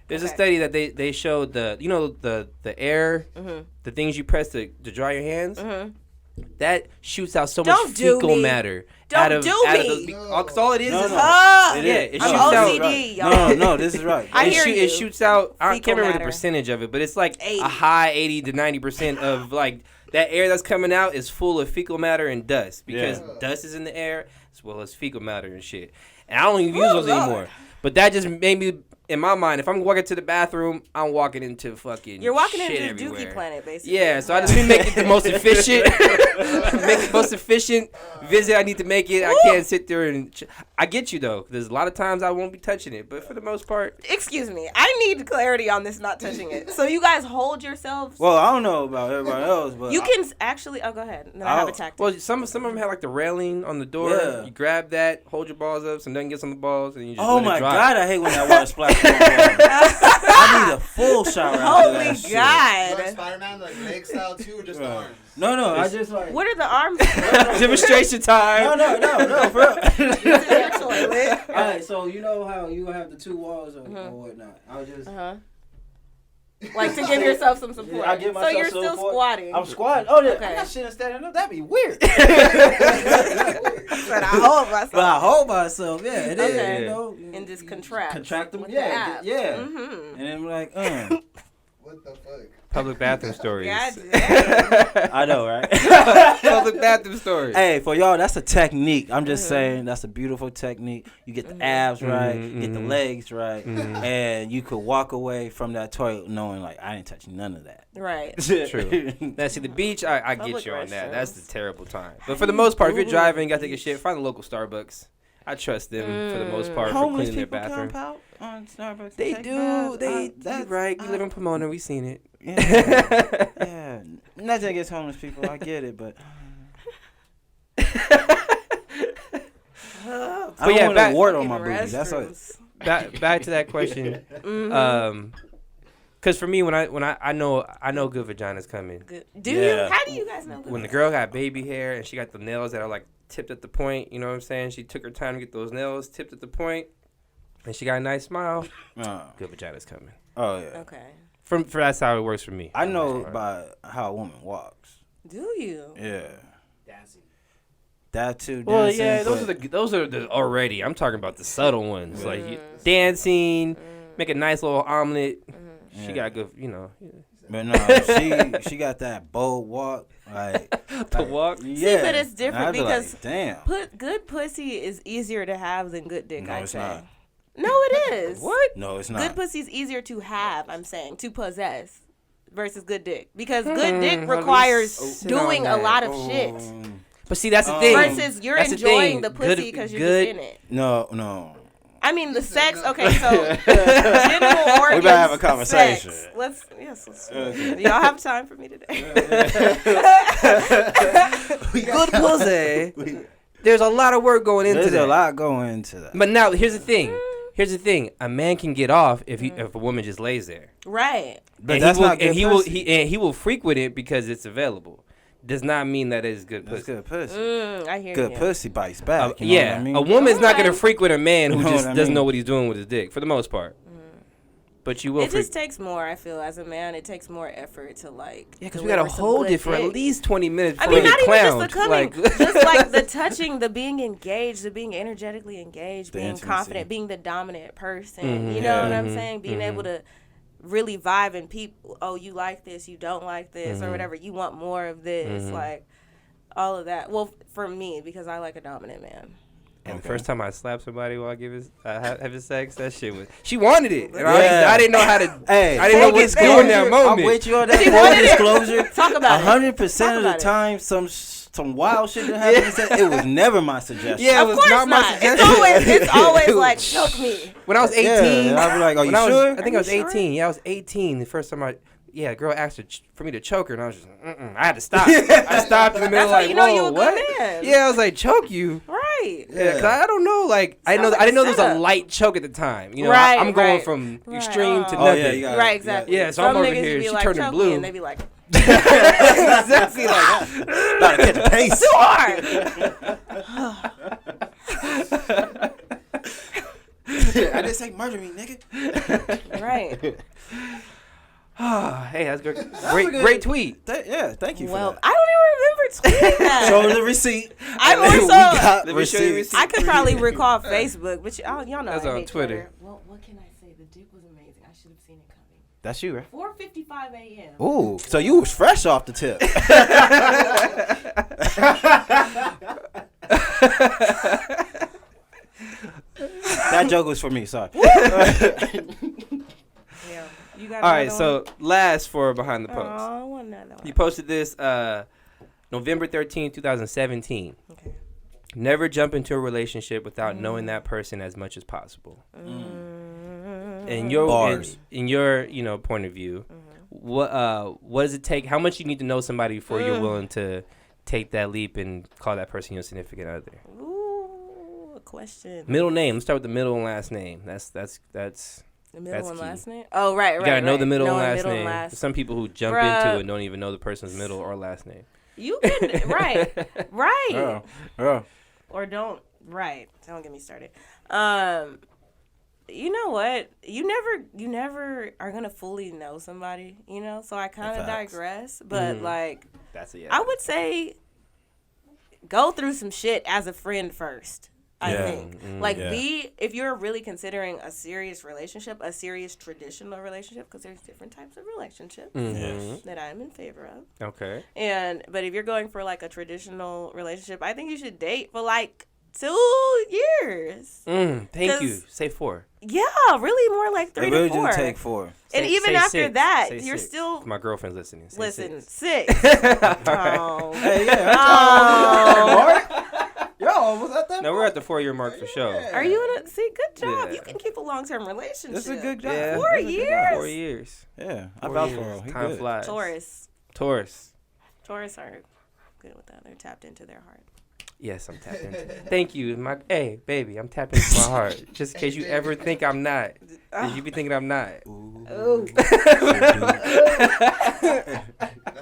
There's a study that they showed the air, the things you press to dry your hands, that shoots out so much fecal matter. Don't do me. Because all it is is it shoots OCD, out. No, this is right. It shoots out. I can't remember matter. the percentage of it, but it's like a high 80 to 90% of like that air that's coming out is full of fecal matter and dust because dust is in the air as well as fecal matter and shit. And I don't even use those anymore. But that just made me. In my mind, if I'm walking to the bathroom, I'm walking into fucking You're walking shit into everywhere. Dookie Planet, basically. Yeah, so I just make it the most efficient, visit I need to make it. I can't sit there and. I get you though. There's a lot of times I won't be touching it, but for the most part. Excuse me, I need clarity on this not touching it. So you guys hold yourselves. Well, I don't know about everybody else, but you can actually. Oh, go ahead. Then I have a tactic. Well, some of them have like the railing on the door. Yeah. You grab that, hold your balls up, some nothing gets on the balls, and you just. Oh let my it dry. God, I hate when that water splashes. I need a full shower. Holy like God. Spider-Man, like leg style too, or just arms? No, I just like. What are the arms? Demonstration time. No, for real. It's in your toilet. All right, so you know how you have the two walls or whatnot. I'll just. Like to give yourself some support. I give myself so you're still support. squatting. I'm squatting. Oh, yeah. Okay. I'm not sitting standing up. That'd be weird. But I hold myself. But I hold myself. Yeah, it is. Okay. You know, And just contract. Contract them. with Yeah, the yeah. abs. Mm-hmm. And then I'm like, What the fuck? Public bathroom stories. God damn. I know, right? Public bathroom stories. Hey, for y'all, that's a technique. I'm just saying that's a beautiful technique. You get the abs right, you get the legs right, and you could walk away from that toilet knowing like I didn't touch none of that. Right. True. Now, see, the beach, I get Public you on that. restrooms. That's the terrible time. But for the most part, if you're driving, you got to take a shit, find a local Starbucks. I trust them for the most part for Homeless cleaning their people bathroom. camp out on Starbucks. They take do. baths. They That's right. You live in Pomona. We seen it. Yeah. Yeah. Nothing against homeless people. I get it, but. I don't yeah, want back- a wart on Fucking my booty. That's what. restrooms. Back to that question. Because for me, when I know good vagina's coming. Good. Do Yeah. you? How do you guys know? When the girl got baby hair and she got the nails that are like tipped at the point, you know what I'm saying? She took her time to get those nails tipped at the point, and she got a nice smile. Good vagina's coming. Oh yeah. Okay. For that's how it works for me. I know by how a woman walks. Do you? Yeah. Dancing. That too. Well, dancing, yeah, but- those are the already. I'm talking about the subtle ones, like dancing, make a nice little omelet. She got good, you know. But no, she got that bold walk, like The walk. Yeah, but it's different And I'd be because like, damn. Good pussy is easier to have than good dick. No, I'd it's say. not. No, it is. What? No, it's not. Good pussy is easier to have. I'm saying to possess versus good dick because good dick let me requires sit doing on a that. lot of shit But see, that's the thing. versus you're That's the enjoying thing. the pussy because you're Good- just in it. No. I mean the sex. Okay, so genital organs. We better have a conversation. Sex. Let's do y'all have time for me today? Good pussy. There's a lot of work going into There's that. a lot going into that. But now, here's the thing. A man can get off if a woman just lays there. Right. But And that's he will, not good and he pussy. will he will frequent it because it's available. Does not mean that it's good That's pussy. good pussy. I hear Good you. pussy bites back. You know Yeah, what I mean? a woman's not gonna Okay. frequent a man who You know just what I doesn't mean? know what he's doing with his dick for the most part. But you will. It just takes more. I feel as a man, it takes more effort to like. Yeah, because we gotta deliver some hold good it for at dick. least 20 minutes. I Before mean, we not get even clowned. just the coming, just like the touching, the being engaged, the being energetically engaged, The being intimacy. confident, being the dominant person. You know what I'm saying? Being able to really vibe and people. Oh, you like this? You don't like this, or whatever. You want more of this, like all of that. Well, for me, because I like a dominant man. And the first time I slapped somebody while having sex, that shit was. She wanted it. And Yeah. I didn't know how to. Hey, I didn't know what to do in that I'm moment. with you on that. She Full wanted it. disclosure. Talk about it. 100% of the about it. time, some wild shit that happened. It was never my suggestion. Yeah, it Of was course not my not. suggestion. It's always like choke me. When I was 18, Yeah, and I'd be like, "Are you when I was, sure? I think Are I was you 18. Yeah, I was 18. The first time a girl asked for me to choke her, and I was just, I had to stop. I stopped in the middle, That's how like, you know whoa, you a good what? man. Yeah, I was like, choke you. Right. Yeah, 'cause I don't know, like, I didn't Sounds know there like was a a setup. light choke at the time. You know, Right, I'm going right. from Right. extreme to Oh, nothing. yeah, you got Right, exactly. Yeah, so Some I'm over niggas here. be She like, turning choke blue. me, and they be like, Exactly like About to catch a pace. too hard. I didn't say murder me, nigga. Right. hey, that's good. a Great, good- great tweet. Yeah, thank you for Well, that. I don't even remember tweeting that. Show the receipt. I And more then so- we got Let me show you receipts. receipt. I could probably recall Facebook, but y'all know That's I on hate Twitter. Well, what can I say? The dick was amazing. I should have seen it coming. That's you, right? 4:55 a.m. Ooh, so you was fresh off the tip. That joke was for me. Sorry. Yeah. You got All right, another so last for Behind the one? Post. Oh, I want another one. You posted this November 13, 2017. Okay. Never jump into a relationship without knowing that person as much as possible. In your Bars. in your point of view, what does it take? How much you need to know somebody before you're willing to take that leap and call that person your significant other? Ooh, a question. Middle name. Let's start with the middle and last name. That's The middle that's and key. last name? Oh, right. you gotta know the middle and Knowing last middle name. and There's some people who jump Bruh. into it and don't even know the person's middle or last name. You can, right. Oh, oh. Or don't, right. Don't get me started. you know what? You never are gonna fully know somebody, you know. So I kind of digress, but like, that's a I would say go through some shit as a friend first. I think, if you're really considering a serious relationship, a serious traditional relationship, because there's different types of relationships that I'm in favor of. Okay. But if you're going for like a traditional relationship, I think you should date for like 2 years. Thank you. Say 4. Yeah, really more like 3 to 4. It do take 4. And even after 6. that, Say you're 6. still... My girlfriend's listening. Say Listen, 6. 6. Oh. Hey, yeah. Yo, was that that? No, we're at the 4-year mark for sure. Are you in a... See, good job. Yeah. You can keep a long-term relationship. That's a good job. Yeah. 4 years? 4 years. Yeah, I 4 vouch years. for him. He Time good. flies. Taurus Taurus. are good with that. They're tapped into their heart. Yes, I'm tapped into. Thank you, hey, baby, I'm tapped into my heart. Just in case you ever think I'm not, because you be thinking I'm not. Ooh. That's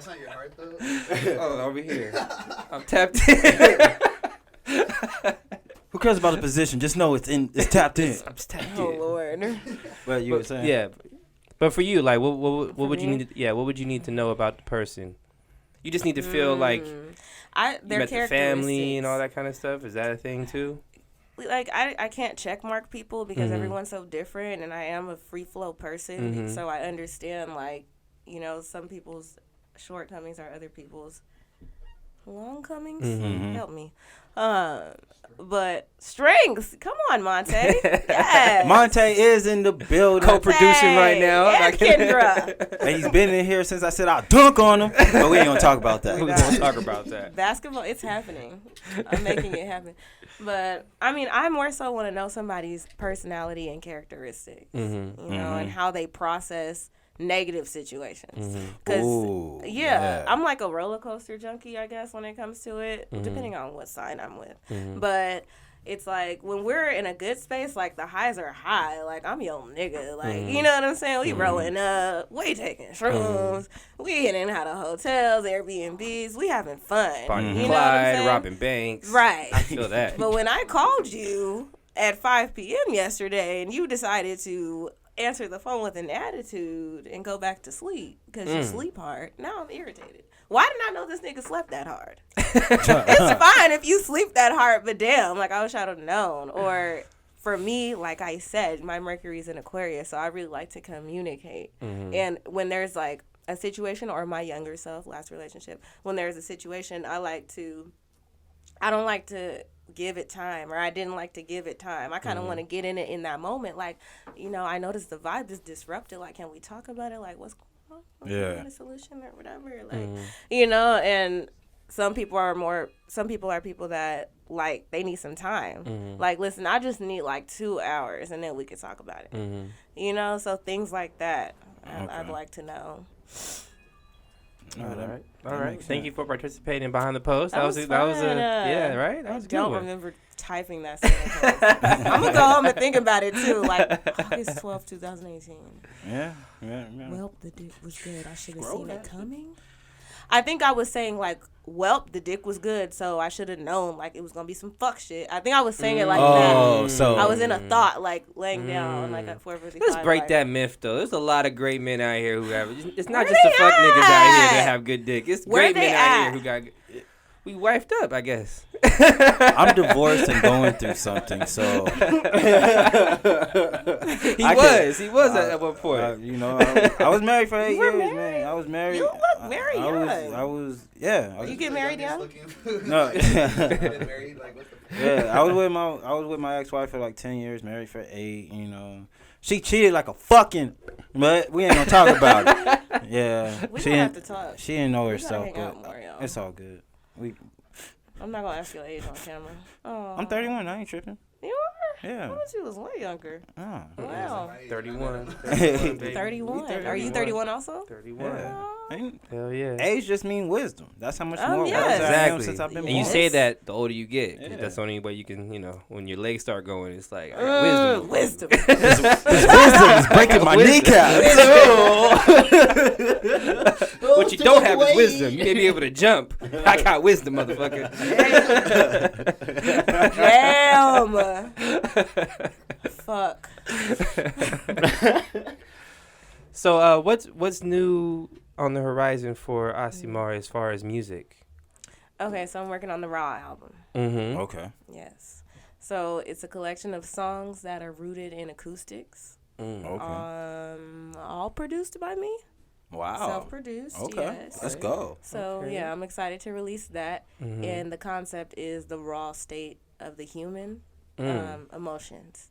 not your heart though. Oh, over here, I'm tapped in. Who cares about the position? Just know it's tapped in. I'm tapped Oh, in. Lord. But you were saying? Yeah, but for you, like, what would you me? need? What would you need to know about the person? You just need to feel like you Their met the family and all characteristics. that kind of stuff. Is that a thing too? Like, I can't check mark people because everyone's so different, and I am a free flow person, so I understand, like, you know, some people's shortcomings are other people's longcomings. Help me. But strengths, come on, Monte. Yes. Monte is in the building. Co-producing right now. And Kendra. And he's been in here since I said I'll dunk on him. But we ain't gonna talk about that. We won't talk about that. Basketball, it's happening. I'm making it happen. But, I mean, I more so want to know somebody's personality and characteristics, you know, and how they process negative situations. Because, I'm like a roller coaster junkie, I guess, when it comes to it, depending on what sign I'm with. But it's like when we're in a good space, like the highs are high. Like, I'm your nigga. Like, you know what I'm saying? We rolling up. We taking shrooms. We hitting out of hotels, Airbnbs. We having fun. Bonnie You know what I'm Clyde, saying? robbing banks. Right. I feel that. But when I called you at 5 p.m. yesterday and you decided to answer the phone with an attitude and go back to sleep because you sleep hard, now I'm irritated. Why didn't I know this nigga slept that hard? It's fine if you sleep that hard, but damn, like, I wish I'd have known. Or for me, like I said, my Mercury's in Aquarius, so I really like to communicate. And when there's like a situation, or my younger self, last relationship, when there's a situation, I don't like to give it time, or I didn't like to give it time. I kind of want to get in it in that moment. Like, you know, I noticed the vibe is disrupted. Like, can we talk about it? Like, what's going on? A solution or whatever. Like, you know, and some people are people that, like, they need some time. Like, listen, I just need like 2 hours and then we can talk about it. You know, so things like that, I'd like to know. All right. Thank you for participating behind the post. That was right? I That was a good don't one. remember typing that sentence. I'm gonna go home and think about it too. Like, August 12th, 2018. Yeah. Welp, the dick was good. I should have seen it coming. I think I was saying, like, welp, the dick was good, so I should have known, like, it was going to be some fuck shit. I think I was saying it like that. So I was in a thought, like, laying down, like, at 4:55. Let's break that myth, though. There's a lot of great men out here who have. It's not Where just the they fuck niggas out here at? that have good dick. It's Where great they men out at? here who got. We wifed up, I guess. I'm divorced and going through something, so He was at one point. you know, I was married for 8 You were years, married? man. I was married. You look very young. I was yeah. You get married young? No. Been married, like, what the Yeah, I was with my ex-wife for like 10 years, married for 8, you know. She cheated like a fucking, but we ain't gonna talk about it. Yeah. We she don't ain't, have to talk. She didn't know We gotta herself, hang out but more, y'all. it's all good. I'm not going to ask your age on camera. Oh. I'm 31, I ain't tripping. You are? Yeah. I thought you was way younger. Oh. Wow. 31. 31. Are you 31 also? 31. Yeah. Ain't- Hell yeah. Age just mean wisdom. That's how much more yes. wiser I am Exactly. since I've been And you born. say that the older you get. Yeah. That's the only way you can, you know, when your legs start going, it's like, I got wisdom. Wisdom. Wisdom is breaking my kneecaps. What you don't have is wisdom. You may be able to jump. I got wisdom, motherfucker. Damn. Fuck. So, what's new on the horizon for Asimar as far as music? Okay, so I'm working on the Raw album. Mm-hmm. Okay. Yes. So it's a collection of songs that are rooted in acoustics. Okay. All produced by me. Wow. Self-produced. Okay. Yes. Let's go. So Okay. yeah, I'm excited to release that. And the concept is the raw state of the human emotions.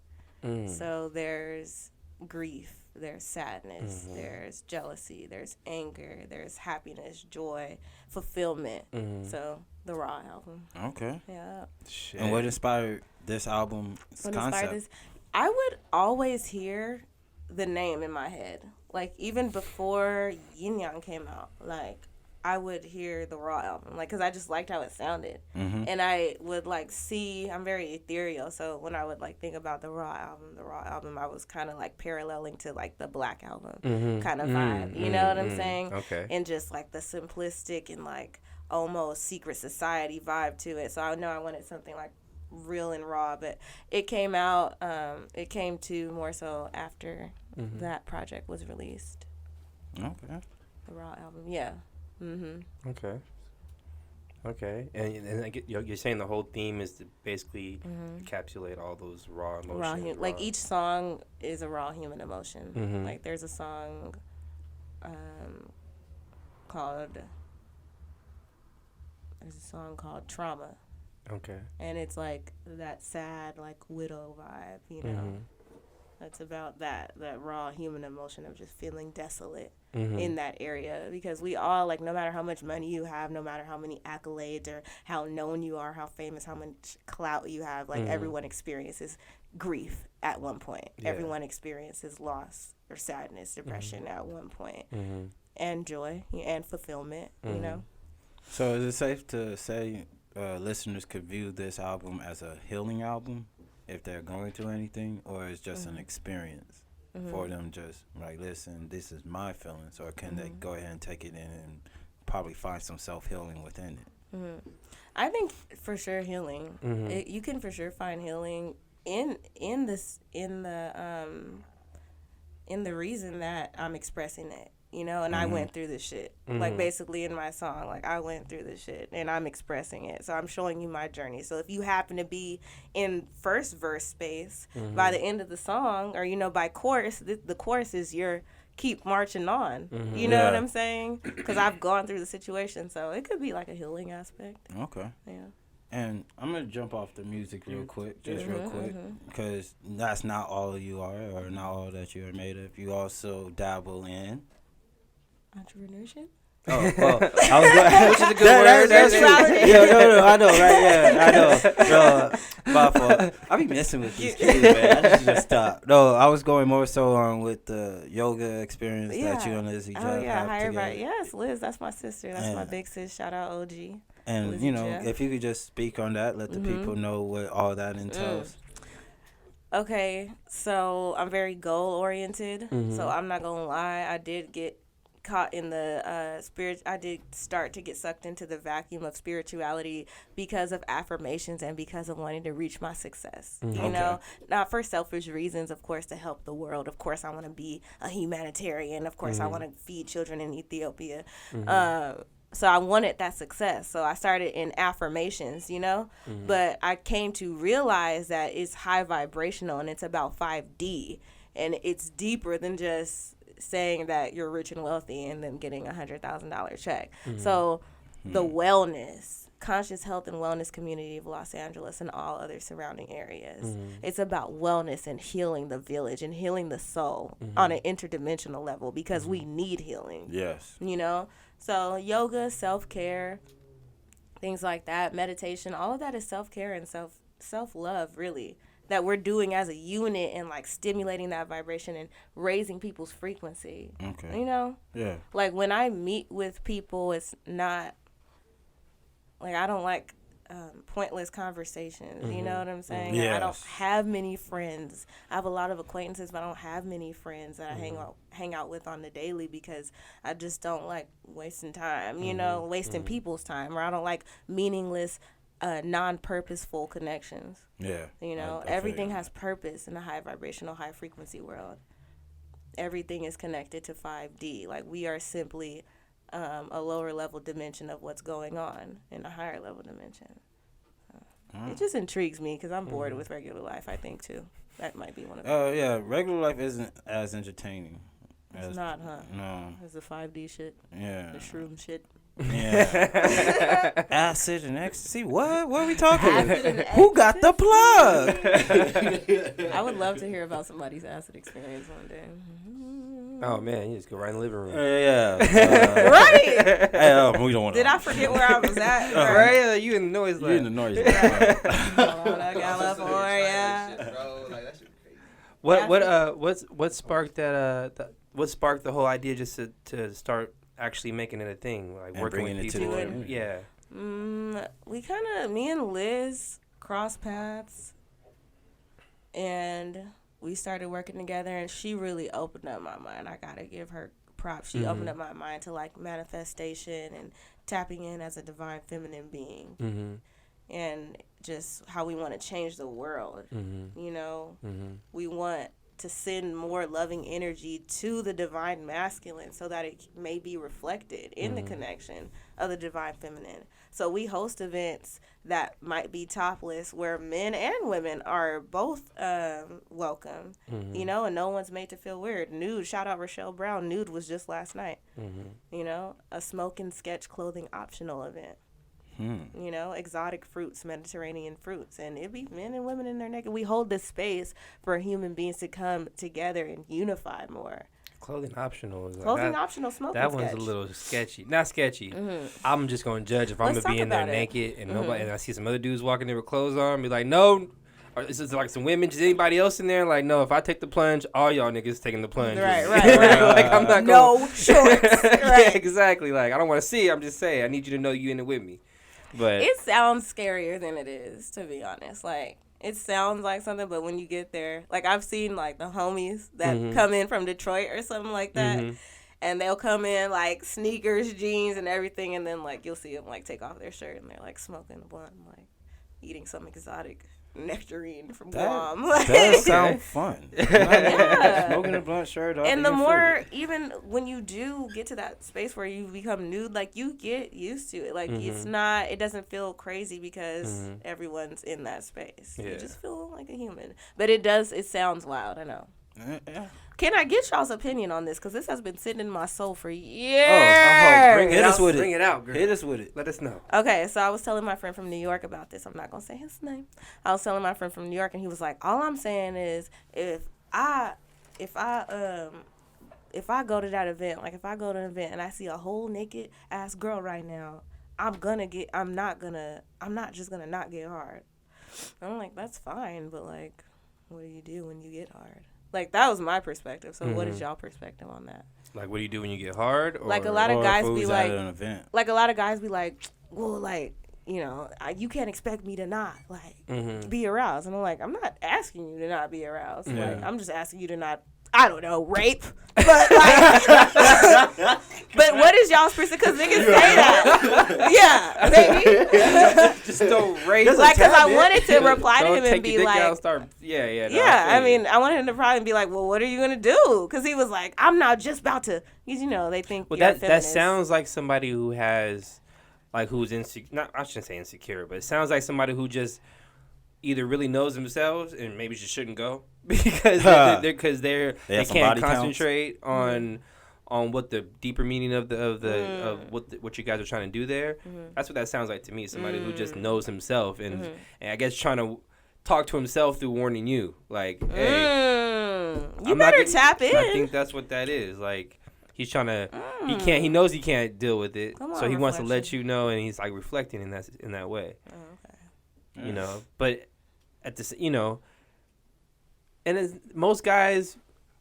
So there's grief, there's sadness, there's jealousy, there's anger, there's happiness, joy, fulfillment. So the Raw album. Okay. Yeah. Shit. And what inspired this album's What concept? inspired this? I would always hear the name in my head. Like, even before Yin Yang came out, like, I would hear the Raw album, like, because I just liked how it sounded. And I would, like, see, I'm very ethereal, so when I would, like, think about the Raw album, I was kind of, like, paralleling to, like, the Black album kind of vibe. You know what I'm saying? Okay. And just, like, the simplistic and, like, almost secret society vibe to it. So I know I wanted something, like, real and raw, but it came out, it came to more so after that project was released. Okay. The Raw album, yeah. Okay. Okay. And I get, you're saying the whole theme is to basically encapsulate all those raw emotions. Like each song is a raw human emotion. Like there's a song called Trauma. Okay. And it's like that sad, like, widow vibe, you know? That's about that raw human emotion of just feeling desolate in that area. Because we all, like, no matter how much money you have, no matter how many accolades or how known you are, how famous, how much clout you have, like, everyone experiences grief at one point. Yeah. Everyone experiences loss or sadness, depression at one point. And joy and fulfillment, you know? So is it safe to say listeners could view this album as a healing album if they're going through anything, or it's just an experience for them, just like, listen, this is my feelings, or can they go ahead and take it in and probably find some self-healing within it? I think for sure healing. You can for sure find healing in the reason that I'm expressing it. You know, and I went through this shit. Like, basically in my song, like, I went through this shit, and I'm expressing it. So I'm showing you my journey. So if you happen to be in first verse space, by the end of the song, or, you know, by chorus, the chorus is your keep marching on. You know what I'm saying? Because I've gone through the situation. So it could be, like, a healing aspect. Okay. Yeah. And I'm going to jump off the music real quick, because that's not all you are, or not all that you are made of. You also dabble in Entrepreneurship? Oh, well, I was going Which is a good word. That's Sexuality. yeah, no, I know, right? Yeah, I know. My fault. I be messing with these kids, man. I just stop. No, I was going more so on with the yoga experience that you and Lizzie Jeff have hired together. by Liz. That's my sister. That's my big sis. Shout out OG. And Lizzie you know, Jeff. if you could just speak on that, let the people know what all that entails. Okay, so I'm very goal oriented. So I'm not gonna lie, I did get caught in the spirit. I did start to get sucked into the vacuum of spirituality because of affirmations and because of wanting to reach my success. You know, not for selfish reasons, of course, to help the world. Of course, I want to be a humanitarian. Of course, I want to feed children in Ethiopia. So I wanted that success. So I started in affirmations, you know, but I came to realize that it's high vibrational and it's about 5D, and it's deeper than just saying that you're rich and wealthy and then getting $100,000 check. So the wellness, conscious health and wellness community of Los Angeles and all other surrounding areas. It's about wellness and healing the village and healing the soul on an interdimensional level, because we need healing. Yes. You know? So yoga, self-care, things like that, meditation, all of that is self-care and self-love, really, that we're doing as a unit, and like stimulating that vibration and raising people's frequency. Okay. You know? Yeah. Like when I meet with people, it's not like, I don't like pointless conversations. You know what I'm saying? Yes. I don't have many friends. I have a lot of acquaintances, but I don't have many friends that I hang out with on the daily, because I just don't like wasting time, you know, wasting people's time, or I don't like meaningless non-purposeful connections. Yeah. You know, I feel everything you. has purpose in the high vibrational, high frequency world. Everything is connected to 5D. Like, we are simply a lower level dimension of what's going on in a higher level dimension. It just intrigues me because I'm bored with regular life, I think, too. That might be one of them. Oh, yeah. Regular life isn't as entertaining. It's not, huh? No. It's the 5D shit. Yeah. The shroom shit. Yeah. Acid and ecstasy. What? What are we talking Acid about? and Who got the plug? I would love to hear about somebody's acid experience one day. Oh man, you just go right in the living room. Yeah. Right. We don't want to. Did I forget where I was at? Right, you in the noise. You in the noise. California. Bro, like, that shit crazy. What sparked that what sparked the whole idea just to start actually making it a thing, like And working bringing with it to people? the And, community. yeah. We kind of, me and Liz crossed paths, and we started working together, and she really opened up my mind. I gotta give her props. She opened up my mind to like manifestation and tapping in as a divine feminine being, and just how we want to change the world. You know, we want to send more loving energy to the divine masculine so that it may be reflected in the connection of the divine feminine. So we host events that might be topless where men and women are both welcome, you know, and no one's made to feel weird. Nude, shout out Rochelle Brown. Nude was just last night, you know, a smoke and sketch clothing optional event. You know, exotic fruits, Mediterranean fruits, and it'd be men and women in there naked. We hold this space for human beings to come together and unify more. Clothing optional is like Clothing that, optional, smoking that sketch. one's a little sketchy. Not sketchy. I'm just gonna judge if I'm Let's gonna be talk in there about it. naked and nobody, and I see some other dudes walking there with clothes on, be like, no. Or is this like some women? Just anybody else in there? Like, no. If I take the plunge, all y'all niggas taking the plunge. Right. Like, I'm not No shorts. Yeah, Right. exactly. Like, I don't want to see it. I'm just saying. I need you to know you in it with me. But It sounds scarier than it is, to be honest. Like, it sounds like something, but when you get there, like, I've seen, like, the homies that come in from Detroit or something like that, and they'll come in, like, sneakers, jeans, and everything, and then, like, you'll see them, like, take off their shirt, and they're, like, smoking a blunt, like, eating some exotic nectarine from Guam. That does sound fun. Yeah. Smoking a blunt shirt. And the more, even when you do get to that space where you become nude, like, you get used to it. Like, it's not, it doesn't feel crazy because everyone's in that space. Yeah. You just feel like a human. But it sounds wild, I know. Yeah. Can I get y'all's opinion on this? Because this has been sitting in my soul for years. bring it Hit out. us with it. Bring it out, girl. Hit us with it. Let us know. Okay, so I was telling my friend from New York about this. I'm not going to say his name. I was telling my friend from New York, and he was like, all I'm saying is if I go to that event, like if I go to an event and I see a whole naked ass girl right now, I'm not just gonna not get hard. I'm like, that's fine, but like, what do you do when you get hard? Like, that was my perspective. So what is y'all perspective on that? Like, what do you do when you get hard? Or, Like, a lot of Or guys if it be was like, at an event. well, like, you know, you can't expect me to not, like, be aroused. And I'm like, I'm not asking you to not be aroused. Yeah. Like, I'm just asking you to not, I don't know, rape. But, like, but what is y'all's perspective? Because niggas say that. Yeah, maybe. just don't rape. Like, because I wanted to reply to Don't him take and be your dick like, out and start. Yeah. No, yeah, I feel you. mean, I wanted him to probably be like, well, what are you going to do? Because he was like, I'm not just about to, because, you know, they think Well, you're a that feminist. sounds like somebody who has, like, who's insecure. Not, I shouldn't say insecure, but it sounds like somebody who just either really knows themselves and maybe just shouldn't go because they have some can't body counts. concentrate on what the deeper meaning of what you guys are trying to do there. That's what that sounds like to me. Somebody who just knows himself and I guess trying to talk to himself through warning you, like, hey, you I'm not better getting- tap in. I think that's what that is. Like, he's trying to, he knows he can't deal with it, Come so on, he wants to let reflection. you know, and he's like reflecting in that way, you know. But at this, you know, and as most guys,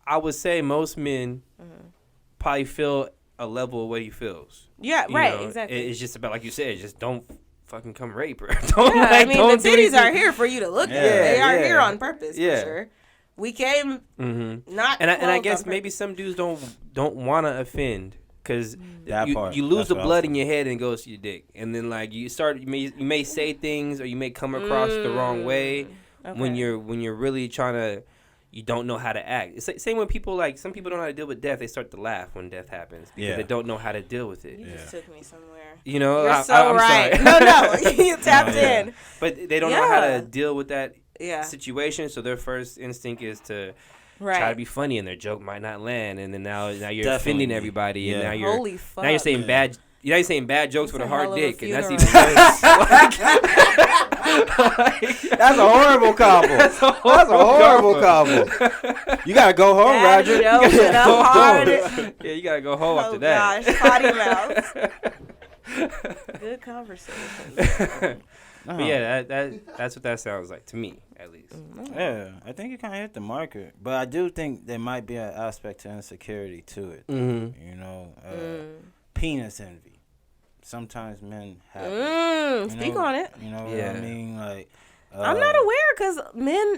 I would say most men probably feel a level of what he feels. Yeah, You right, know, exactly. It's just about, like you said, just don't fucking come rape her. Don't, Yeah, I mean, the don't do titties are anything. here for you to look Yeah, at. They are yeah. here on purpose, Yeah. for sure. We came not And I clothed guess on maybe some dudes don't want to offend Because That part, you lose that's the what I was blood in thinking. your head and it goes to your dick. And then, like, you may say things or you may come across the wrong way when you're really trying to, you don't know how to act. It's like, same when people, like, some people don't know how to deal with death. They start to laugh when death happens because they don't know how to deal with it. You just took me somewhere. You know, You're so I'm right. sorry. No, you tapped in. But they don't know how to deal with that situation, so their first instinct is to try to be funny, and their joke might not land, and then now you're offending everybody, and now you're saying bad. You're saying bad jokes with a hard dick, and that's even worse. That's a horrible combo. That's a horrible combo. You gotta go home, Bad Roger. joke and a hard. Yeah, you gotta go home after that. Oh gosh, potty mouth. Good conversation. But yeah, that's what that sounds like to me, at least. Yeah, I think you kind of hit the marker, but I do think there might be an aspect to insecurity to it. Mm-hmm. You know, penis envy. Sometimes men have. It, speak on it. You know what I mean? Like, I'm not aware because men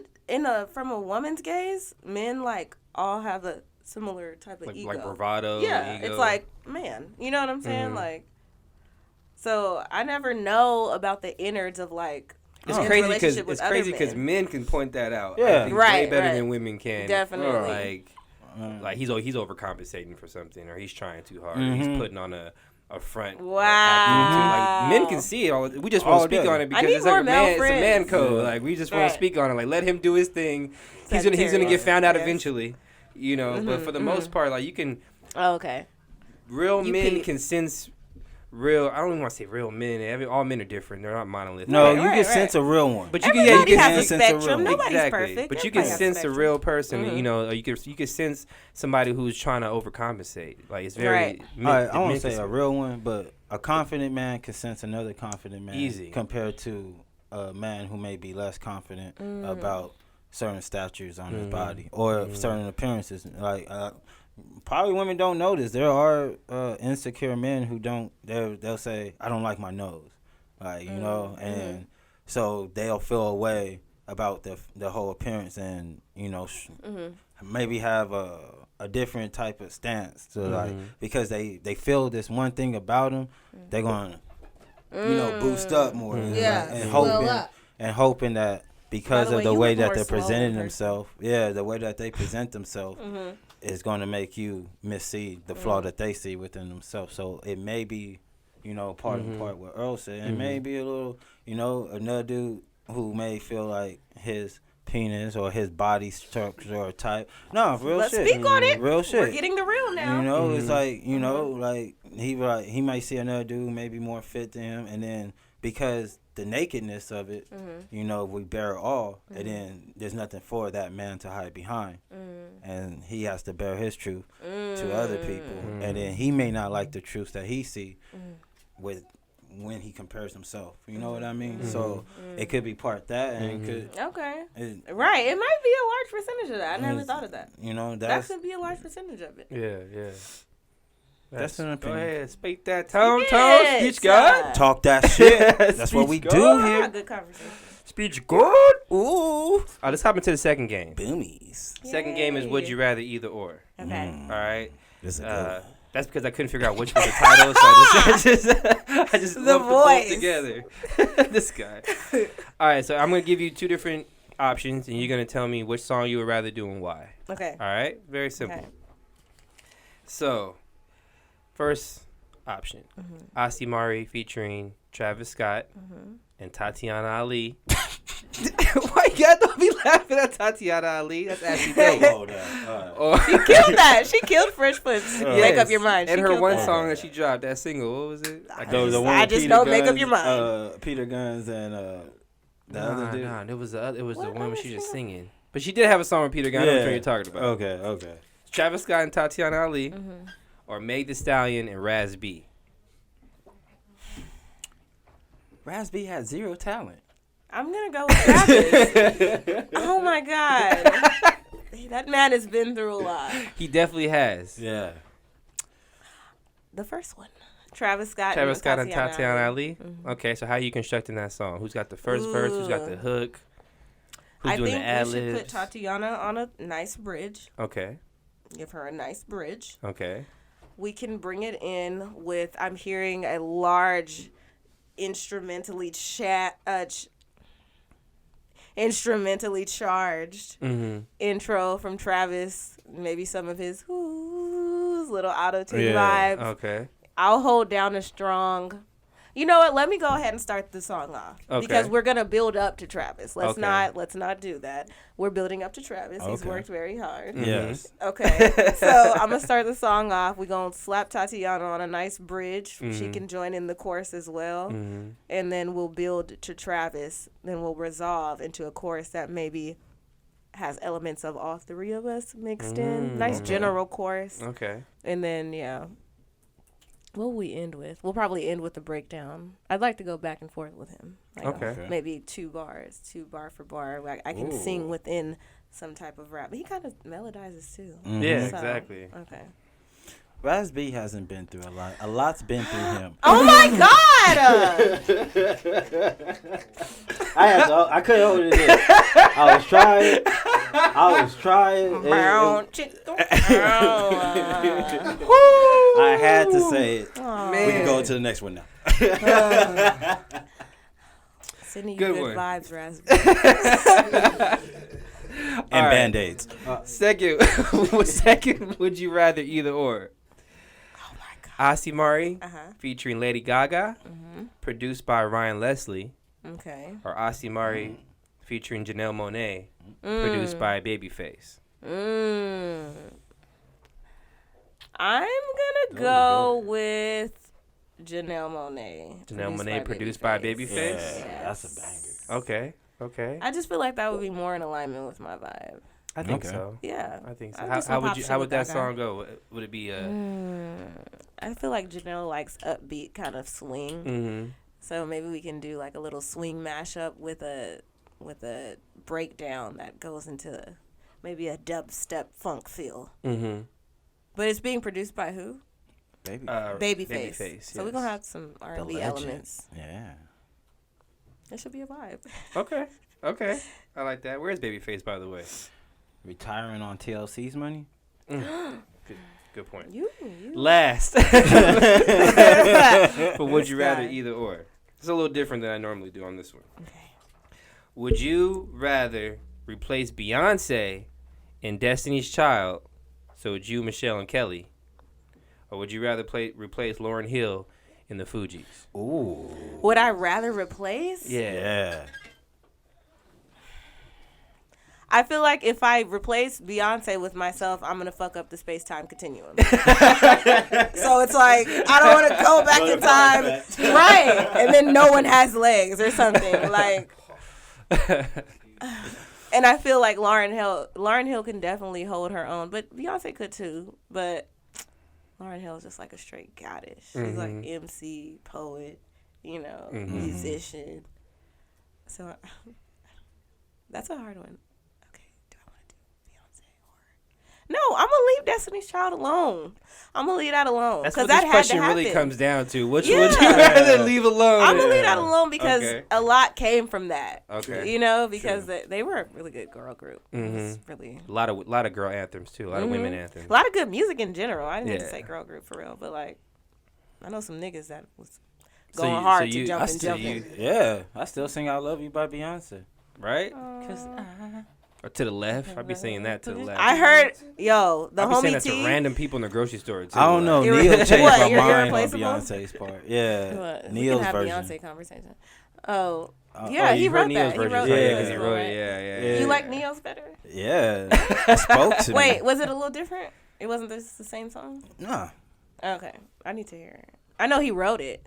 from a woman's gaze, men like all have a similar type of ego, like bravado. Yeah, ego. it's like man, you know what I'm saying? Like, so I never know about the innards of like. It's crazy because men can point that out. Yeah, I think way better than women can. Definitely. Like he's overcompensating for something, or he's trying too hard, or he's putting on a front. Wow. Like, men can see it all. We just want to speak on it because it's like it's a man code. Like we just want to speak on it. Like let him do his thing. He's gonna get found out eventually. You know, but for the most part, like you can. Oh, okay. Real men can sense. I don't even want to say real men. All men are different. They're not monolithic. No, you can sense a real one. But you can sense a spectrum. Nobody's perfect. But you can sense a real person. You know, you can sense somebody who's trying to overcompensate. Like it's very. I won't say a real one, but a confident man can sense another confident man. Easy compared to a man who may be less confident about certain statures on his body or certain appearances. Like. Probably women don't notice. There are insecure men who don't. They'll say, "I don't like my nose," like you know, and so they'll feel a way about the whole appearance, and you know, maybe have a different type of stance to like because they feel this one thing about them, they're gonna boost up more, and hoping that because of the way that they're presenting themselves, the way that they present themselves. Is going to make you missee the flaw that they see within themselves. So it may be, part and part what Earl said. It may be a little, another dude who may feel like his penis or his body structure or type. No, real Let's shit. Let's speak on it. Real shit. We're getting the real now. It's like, like he might see another dude maybe more fit than him, and then because the nakedness of it, we bear it all, and then there's nothing for that man to hide behind, and he has to bear his truth to other people, and then he may not like the truths that he see with when he compares himself. You know what I mean? So it could be part that, and it could right. It might be a large percentage of that. I never thought of that. That could be a large percentage of it. Yeah. That's an opinion. Go ahead, speak that tone, speech God. Talk that shit. That's what we do here. Good conversation. Speech good. Ooh. All right, let's hop into the second game. Boomies. Second game is Would You Rather Either Or. Okay. All right. That's because I couldn't figure out which was the title, so I just lumped both together. This guy. All right, so I'm gonna give you two different options, and you're gonna tell me which song you would rather do and why. Okay. All right. Very simple. Okay. So. First option, Aste featuring Travis Scott and Tatiana Ali. Why you gotta be laughing at Tatiana Ali? That's Aste Day. She killed that. She killed Fresh Prince. Make up your mind. And her one song that she dropped, that single, what was it? I just don't make up your mind. Peter Guns and the other dude. Nah, it was the one where she just singing. But she did have a song with Peter Guns. I know what you're talking about. Okay. Travis Scott and Tatiana Ali. Or Meg Thee Stallion and Raz B. Raz B had zero talent. I'm going to go with Travis. Oh, my God. That man has been through a lot. He definitely has. Yeah. The first one. Travis Scott and Tatiana Ali. Okay, so how are you constructing that song? Who's got the first verse? Who's got the hook? Who's doing the ad-libs? We should put Tatiana on a nice bridge. Okay. Give her a nice bridge. Okay. we can bring it in with, I'm hearing a large instrumentally charged intro from Travis. Maybe some of his little auto-tune vibes. Okay. I'll hold down a strong. You know what? Let me go ahead and start the song off because we're gonna build up to Travis. Let's not do that. We're building up to Travis. He's worked very hard. Yes. Okay. So I'm gonna start the song off. We're gonna slap Tatiana on a nice bridge. She can join in the chorus as well, and then we'll build to Travis. Then we'll resolve into a chorus that maybe has elements of all three of us mixed in. Nice general chorus. Okay. And then what will we end with? We'll probably end with the breakdown. I'd like to go back and forth with him. Like maybe 2 bars, 2 bar for bar. Like I can sing within some type of rap. But he kind of melodizes too. Yeah, exactly. Okay. Raz B hasn't been through a lot. A lot's been through him. Oh my God! I couldn't hold it in. I was trying. I had to say it. Man. We can go to the next one now. Sending you Good good one. vibes, Raz. And Band-Aids. Second, would you rather either or? Oh my God. Aste Mari featuring Lady Gaga, produced by Ryan Leslie, Okay. or Aste Mari featuring Janelle Monáe, produced by Babyface. I'm gonna go with Janelle Monáe. Janelle Monáe produced by Babyface? Yeah, that's a banger. Okay. I just feel like that would be more in alignment with my vibe. I think so. Yeah. I think so. I just How want would pop how would shit that with song go? Would it be I feel like Janelle likes upbeat kind of swing. So maybe we can do like a little swing mashup with a breakdown that goes into maybe a dubstep funk feel. But it's being produced by who? Babyface. So we're gonna have some R&B elements. Yeah. It should be a vibe. Okay. I like that. Where's Babyface, by the way? Retiring on TLC's money? Good point. You. Last. But would you rather either or? It's a little different than I normally do on this one. Okay. Would you rather replace Beyonce in Destiny's Child, so it's you, Michelle, and Kelly, or would you rather replace Lauryn Hill in the Fugees? Ooh. Would I rather replace? Yeah. I feel like if I replace Beyonce with myself, I'm going to fuck up the space-time continuum. So it's like, I don't want to go back in time. Right. And then no one has legs or something. Like, and I feel like Lauryn Hill can definitely hold her own, but Beyonce could too. But Lauryn Hill is just like a straight goddess. She's like MC, poet, musician. So that's a hard one. No, I'm gonna leave Destiny's Child alone. I'm gonna leave that alone. That's what that this question had to really comes down to. Which Yeah. would you rather leave alone? I'm gonna leave that alone because Okay. a lot came from that. Okay. Because they were a really good girl group. It was really A lot of girl anthems too. A lot of women anthems. a lot of good music in general. I didn't mean to say girl group for real, but like I know some niggas that was going hard to jump and jumping. Yeah, I still sing "I Love You" by Beyonce. Right? Or to the left. I'd be saying that to the left. I heard, the I'd be saying homie that T. to random people in the grocery store too. I don't know. Irre- Neil changed What, my you're mind on irreplaceable? Beyonce's part. Yeah, What? We Neil's can have version. Beyonce conversation. Oh, yeah, he you wrote heard Neil's that. version. He wrote Yeah, that. because he wrote it. Yeah. You like Neil's better? Yeah, it spoke to me. Wait, was it a little different? It wasn't the same song? Nah, Okay, I need to hear it. I know he wrote it.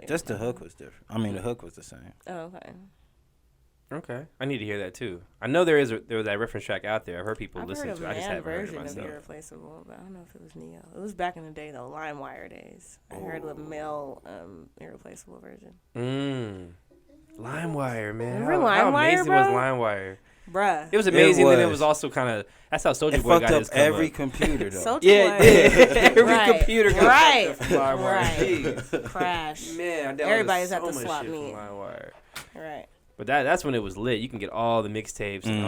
just the hook was different. I mean, the hook was the same. Oh, okay. Okay. I need to hear that too. I know there was that reference track out there. I've heard people I've listen heard to a it. I just man haven't heard it version of myself. Irreplaceable, but I don't know if it was Neo. It was back in the day, though, LimeWire days. I heard the male Irreplaceable version. LimeWire, man. Remember How LimeWire, amazing bro? was LimeWire? Bruh. It was amazing. Then it was. was also kind of that's how Soulja It Boy fucked got up his come every up. computer though. Soulja Yeah, Boy. every Right. computer got Right. fucked up from LimeWire. Right. Jeez. Crash. Man, I downloaded Everybody's so at the much swap shit from meet. LimeWire. Right. But that's when it was lit. You can get all the mixtapes and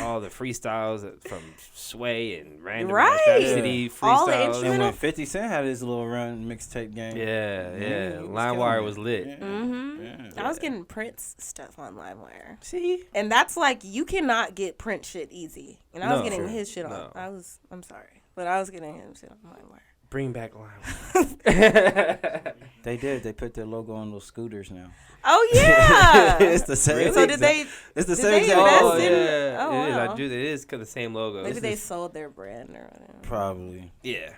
all the freestyles from Sway and random Right. Trap City All the freestyles. instruments. And when 50 Cent had his little run mixtape game. Yeah. he was LimeWire killing was it. lit. Yeah. Mm-hmm. I was getting Prince stuff on LimeWire. See? And that's like, you cannot get Prince shit easy. And I was No. getting his shit on. No. I'm sorry. But I was getting him shit on LimeWire. Bring back LimeWire. They did. They put their logo on those scooters now. Oh, yeah. It's the same. So did they? It's the did same they exact invest logo. in- yeah. Oh, It is. wow. I do. It is the same logo. Maybe It's they just- sold their brand or whatever. Probably. Yeah.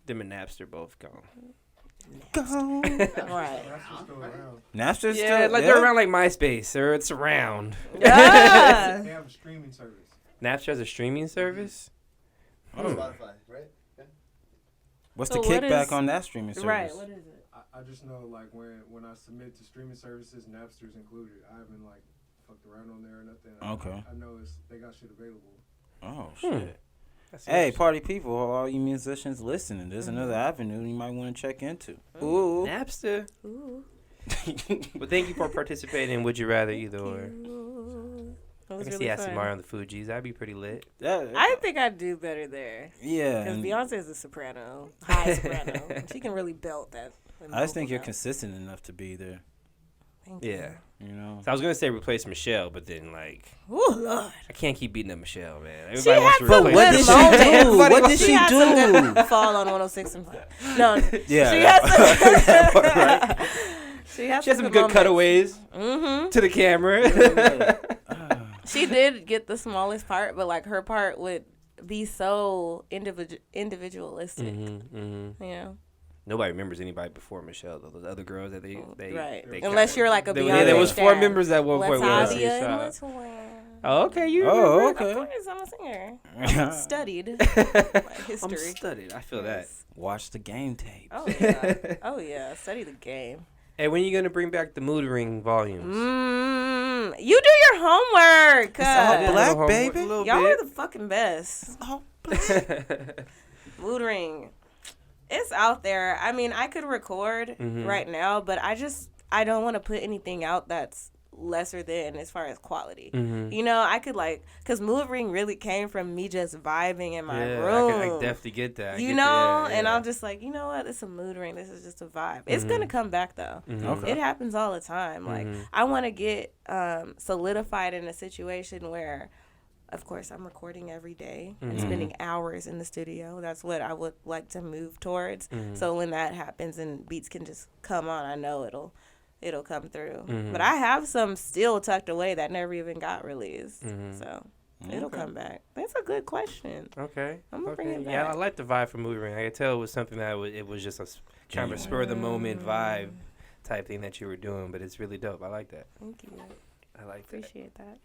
Them and Napster both gone. Go. Right. That's still around. Napster's Yeah, still, like they're around like MySpace, or it's around. Yeah. They have a streaming service. Napster has a streaming service. Spotify, right? What's So the what kickback is- on that streaming service? Right. What is it? I just know like when I submit to streaming services, Napster's included. I haven't like fucked around on there or nothing. Okay. I know they got shit available. Oh shit. That's Hey, interesting. party people, all you musicians listening, there's another avenue you might want to check into. Ooh. Napster. Ooh. Well, thank you for participating in Would You Rather either or. Ooh. That I was can really see Aste fun. on the Fugees. That'd be pretty lit. I think I'd do better there. Yeah. Because and Beyonce is a soprano, high soprano. And she can really belt that. I just think you're consistent enough to be there. Yeah. You know. So I was gonna say replace Michelle, but then like Oh Lord. I can't keep beating up Michelle, man. She Everybody wants had to some replace good her. moments. What did wants she to- had do? some good fall on 106 and 5. No. Yeah. She has some, that part, right? she has She has some good cutaways to the camera. She did get the smallest part, but like her part would be so individualistic. You know. Nobody remembers anybody before Michelle though. Those other girls that they Right. they Unless kinda- you're like a there, Beyonce yeah, there was four stan. members at one point. with us. Latavia and Latoya. Oh, okay, you. Oh, remember. okay. Of course, I'm a singer. I'm studied my I'm history. studied. I feel that. Watch the game tape. Oh yeah. Oh yeah. Study the game. Hey, when are you gonna bring back the Mood Ring volumes? You do your homework. all Yeah, black, little homework, baby. a little Y'all bit. are the fucking best. Oh, Mood ring. It's out there. I mean, I could record right now, but I don't want to put anything out that's lesser than as far as quality. You know, I could because Mood Ring really came from me just vibing in my room. I definitely get that. You know, and I'm just like, you know what? It's a mood ring. This is just a vibe. It's gonna come back though. Okay. It happens all the time. Like I want to get solidified in a situation where, of course, I'm recording every day and spending hours in the studio. That's what I would like to move towards. So when that happens and beats can just come on, I know it'll come through. But I have some still tucked away that never even got released. So it'll come back. That's a good question. Okay. I'm gonna bring it Yeah, back. I like the vibe from Mood Ring. I could tell it was something that it was just a kind of a spur of the moment vibe type thing that you were doing, but it's really dope. I like that. Thank you. I like that. Appreciate that.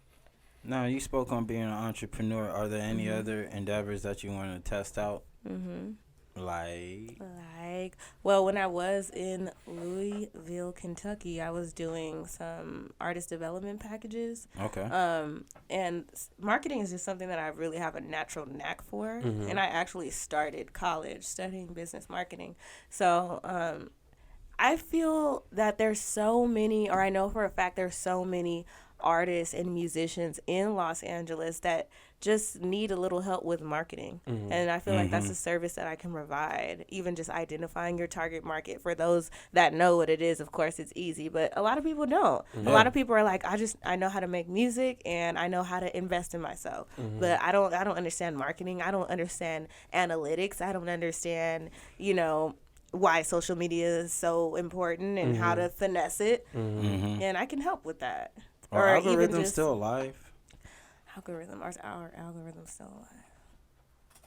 Now, you spoke on being an entrepreneur. Are there any other endeavors that you want to test out? Well, when I was in Louisville, Kentucky, I was doing some artist development packages. Okay. And marketing is just something that I really have a natural knack for. And I actually started college studying business marketing. So I feel that there's so many, or I know for a fact there's so many artists and musicians in Los Angeles that just need a little help with marketing. And I feel like that's a service that I can provide. Even just identifying your target market. For those that know what it is, of course, it's easy. But a lot of people don't. A lot of people are like, I know how to make music and I know how to invest in myself. But I don't understand marketing. I don't understand analytics. I don't understand, why social media is so important and how to finesse it. And I can help with that. Are algorithms still alive? Our algorithms still alive.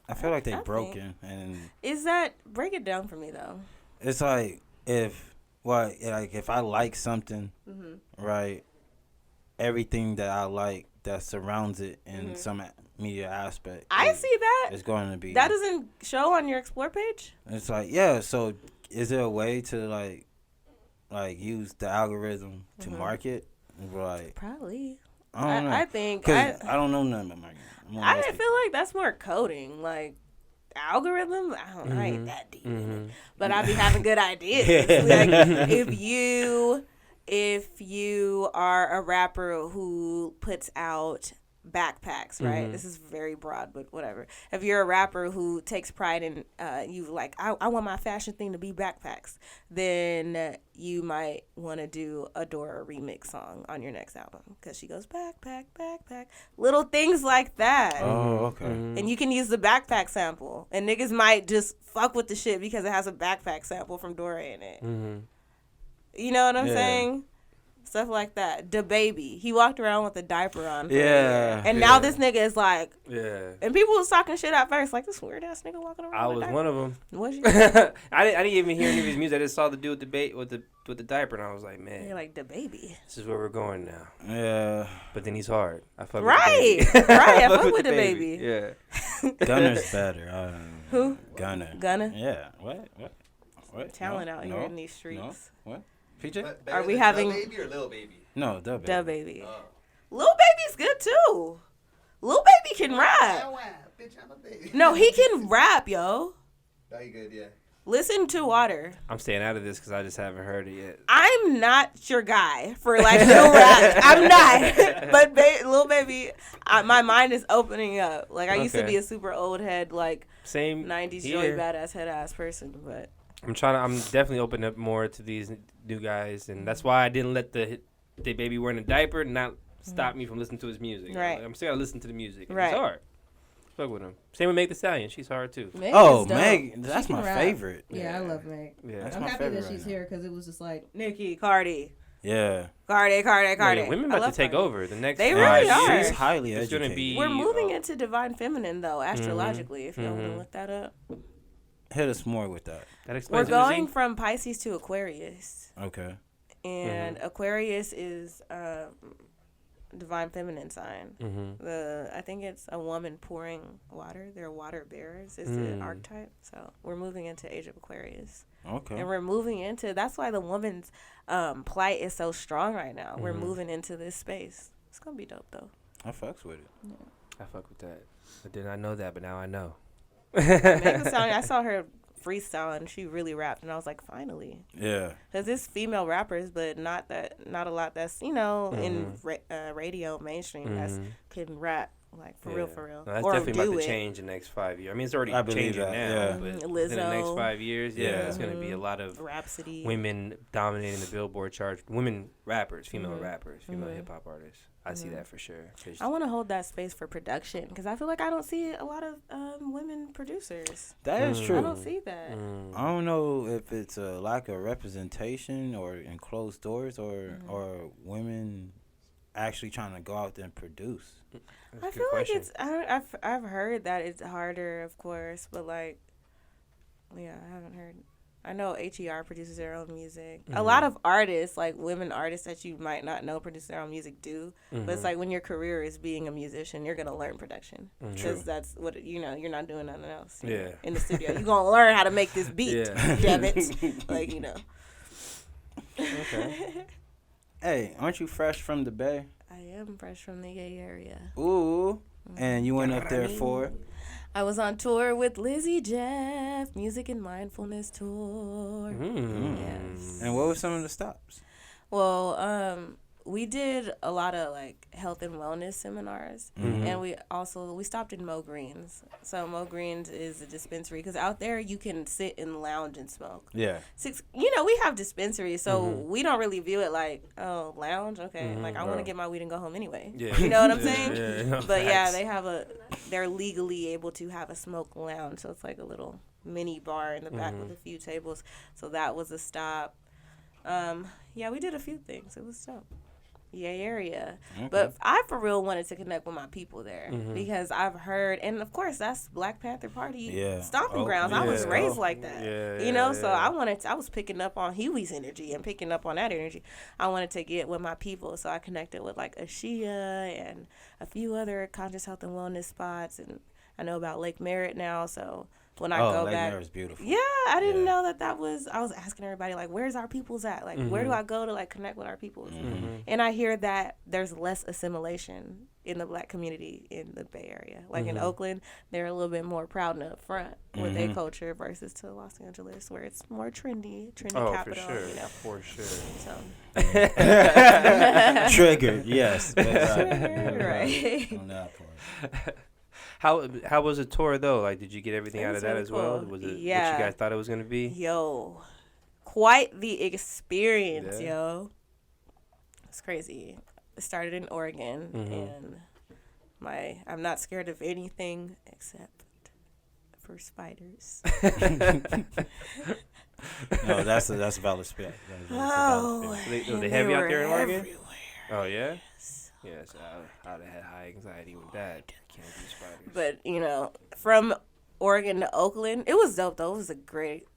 I feel like they're I broken, and Is that, break it down for me though. it's like if I like something, right, everything that I like that surrounds it in some media aspect, I see that. it's going to be That doesn't show on your Explore page? It's like, yeah. So, is there a way to like use the algorithm to market? Like, Probably. I don't know. I think. Cause I don't know nothing about marketing. I feel like that's more coding. Like, algorithms, I ain't that deep in it. But I be having good ideas. Like, if you if you are a rapper who puts out backpacks, right? This is very broad, but whatever. If you're a rapper who takes pride in you like, I want my fashion thing to be backpacks, then you might want to do a Dora remix song on your next album because she goes backpack, backpack, little things like that. Oh, okay. And you can use the backpack sample, and niggas might just fuck with the shit because it has a backpack sample from Dora in it. You know what I'm saying? Stuff like that. Da Baby. He walked around with a diaper on. For a year. And now this nigga is like. Yeah. And people was talking shit at first. Like, this weird ass nigga walking around I with a was diaper. one of them. Was you? I didn't even hear any of his music. I just saw the dude with the diaper, and I was like, man. You're like, Da Baby. This is where we're going now. Yeah. But then he's hard. I fuck Right. with the baby. Right. I fuck with the baby. Yeah. Gunner's better. Who? Gunner. Gunner? Yeah. What? Talent No? out No? here in these streets. No? What? PJ? But Are better we than having- Da Baby or Lil Baby? No, Da Baby. Da Baby. Oh. Lil Baby's good too. Lil Baby can rap. Wow, bitch, I'm a baby. No, he can rap, yo. No, you good, yeah. Listen to Water. I'm staying out of this because I just haven't heard it yet. I'm not your guy for like no rap. I'm not. But Lil Baby, my mind is opening up. Like I used to Okay. be a super old head, like Same 90s here. Joey Badass head ass person. But I'm definitely opening up more to these new guys, and that's why I didn't let the baby wearing a diaper not stop me from listening to his music. Right. I'm still gotta listen to the music. Right. It's hard. Fuck with him. Same with Meg Thee Stallion. She's hard too. Meg Oh, is dope. Meg. That's She can my rap. favorite. Yeah, I love Meg. Yeah. That's I'm my happy favorite that she's right here because it was just like Nicki, Cardi, Yeah. Cardi. Yeah, women I about to love take Cardi. over the next They 5 really are. years. She's highly It's gonna educated. be- We're moving into divine feminine though, astrologically. If you want to Mhm. look that up, Hit us more with that. That we're explains going it. from Pisces to Aquarius. Okay. And Aquarius is divine feminine sign. Mm-hmm. I think it's a woman pouring water. They're water bearers is the archetype. So we're moving into Age of Aquarius. Okay. And we're moving into, that's why the woman's plight is so strong right now. We're moving into this space. It's going to be dope though. I fucks with it. I fuck with that. I did not know that, but now I know. Megan Stallion, I saw her freestyle and she really rapped and I was like, finally. Yeah. Because there's female rappers, but not a lot that's, in radio, mainstream, that's can rap, like, for real. No, that's or definitely do about it. to change in the next 5 years. I mean, it's already I believe changing that, now, yeah. but Lizzo. in the next 5 years, Yeah. it's going to be a lot of Rhapsody. women dominating the Billboard chart. Women rappers, female rappers, female hip-hop artists. I see that for sure. 'Cause I want to hold that space for production because I feel like I don't see a lot of women producers. That is true. I don't see that. Mm. I don't know if it's a lack of representation or in closed doors or women actually trying to go out there and produce. I feel like it's. I've heard that it's harder, of course, but like, yeah, I haven't heard. I know HER produces their own music. A lot of artists, like women artists that you might not know produce their own music do. But it's like when your career is being a musician, you're gonna learn production because that's what you're not doing nothing else. you know, in the studio, you're gonna learn how to make this beat. Yeah. Damn it, like Okay. Hey, aren't you fresh from the Bay? I am fresh from the gay area. Ooh. And you went up there for? I was on tour with Lizzie Jeff, Music and Mindfulness Tour. Yes. And what were some of the stops? Well, we did a lot of like health and wellness seminars, and we stopped in Mo Green's. So Mo Green's is a dispensary because out there you can sit and lounge and smoke. Yeah. We have dispensaries, so we don't really view it like, oh, lounge, okay. Like I want to get my weed and go home anyway. Yeah. You know what I'm saying? Yeah. But yeah, they're legally able to have a smoke lounge, so it's like a little mini bar in the back with a few tables. So that was a stop. Yeah, we did a few things. It was dope. Yeah, area. Okay. But I for real wanted to connect with my people there because I've heard, and of course that's Black Panther Party stomping grounds. I was raised like that, So I was picking up on Huey's energy and picking up on that energy. I wanted to get with my people, so I connected with like Ashia and a few other conscious health and wellness spots, and I know about Lake Merritt now, so. When I go Lake back, Merritt's beautiful. yeah, I didn't know that was. I was asking everybody like, "Where's our peoples at? Like, where do I go to like connect with our peoples?" And I hear that there's less assimilation in the black community in the Bay Area. Like in Oakland, they're a little bit more proud and upfront with their culture versus to Los Angeles, where it's more trendy capital. For sure. So. Triggered, yes. Right. On that part. How was the tour though? Like, did you get everything out of that really as well? cool. Was it what you Yeah. guys thought it was gonna be? Yo, quite the experience, Yeah. yo. It's crazy. It started in Oregon, and I'm not scared of anything except for spiders. No, that's a valid spit. They have you out there in Oregon? Everywhere. Oh yeah. Yes, I'd have had high anxiety with that. Can't do spiders. But from Oregon to Oakland, it was dope though. It was a great.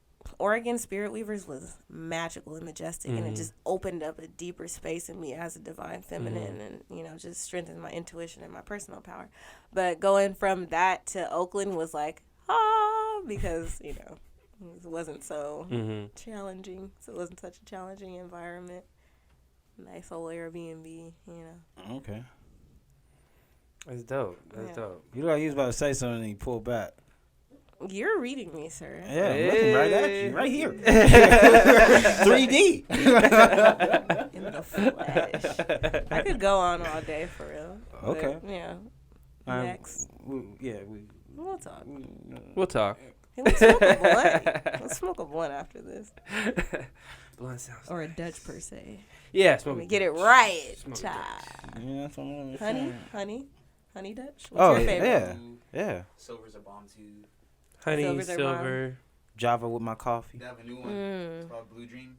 Oregon Spirit Weavers was magical and majestic, and it just opened up a deeper space in me as a divine feminine, and just strengthened my intuition and my personal power. But going from that to Oakland was like because it wasn't so challenging. So it wasn't such a challenging environment. Nice old Airbnb, Okay. That's dope. That's dope. You look like you was about to say something and you pulled back. You're reading me, sir. Yeah, I'm looking right at you, right here. 3D. In the flesh. I could go on all day for real. Okay. But, yeah. Next. We'll talk. We'll talk. Hey, let's smoke a blunt. Let's smoke a blunt after this. Blunt sounds. Or a Dutch per se. Yeah, Let smoke. me get it right. Smoke a Child. Yeah, that's what I'm saying. Honey Dutch? What's Oh, your favorite? yeah. Silver's a bomb too. Honey, Silver's are silver. Java with my coffee. They have a new one. It's called Blue Dream.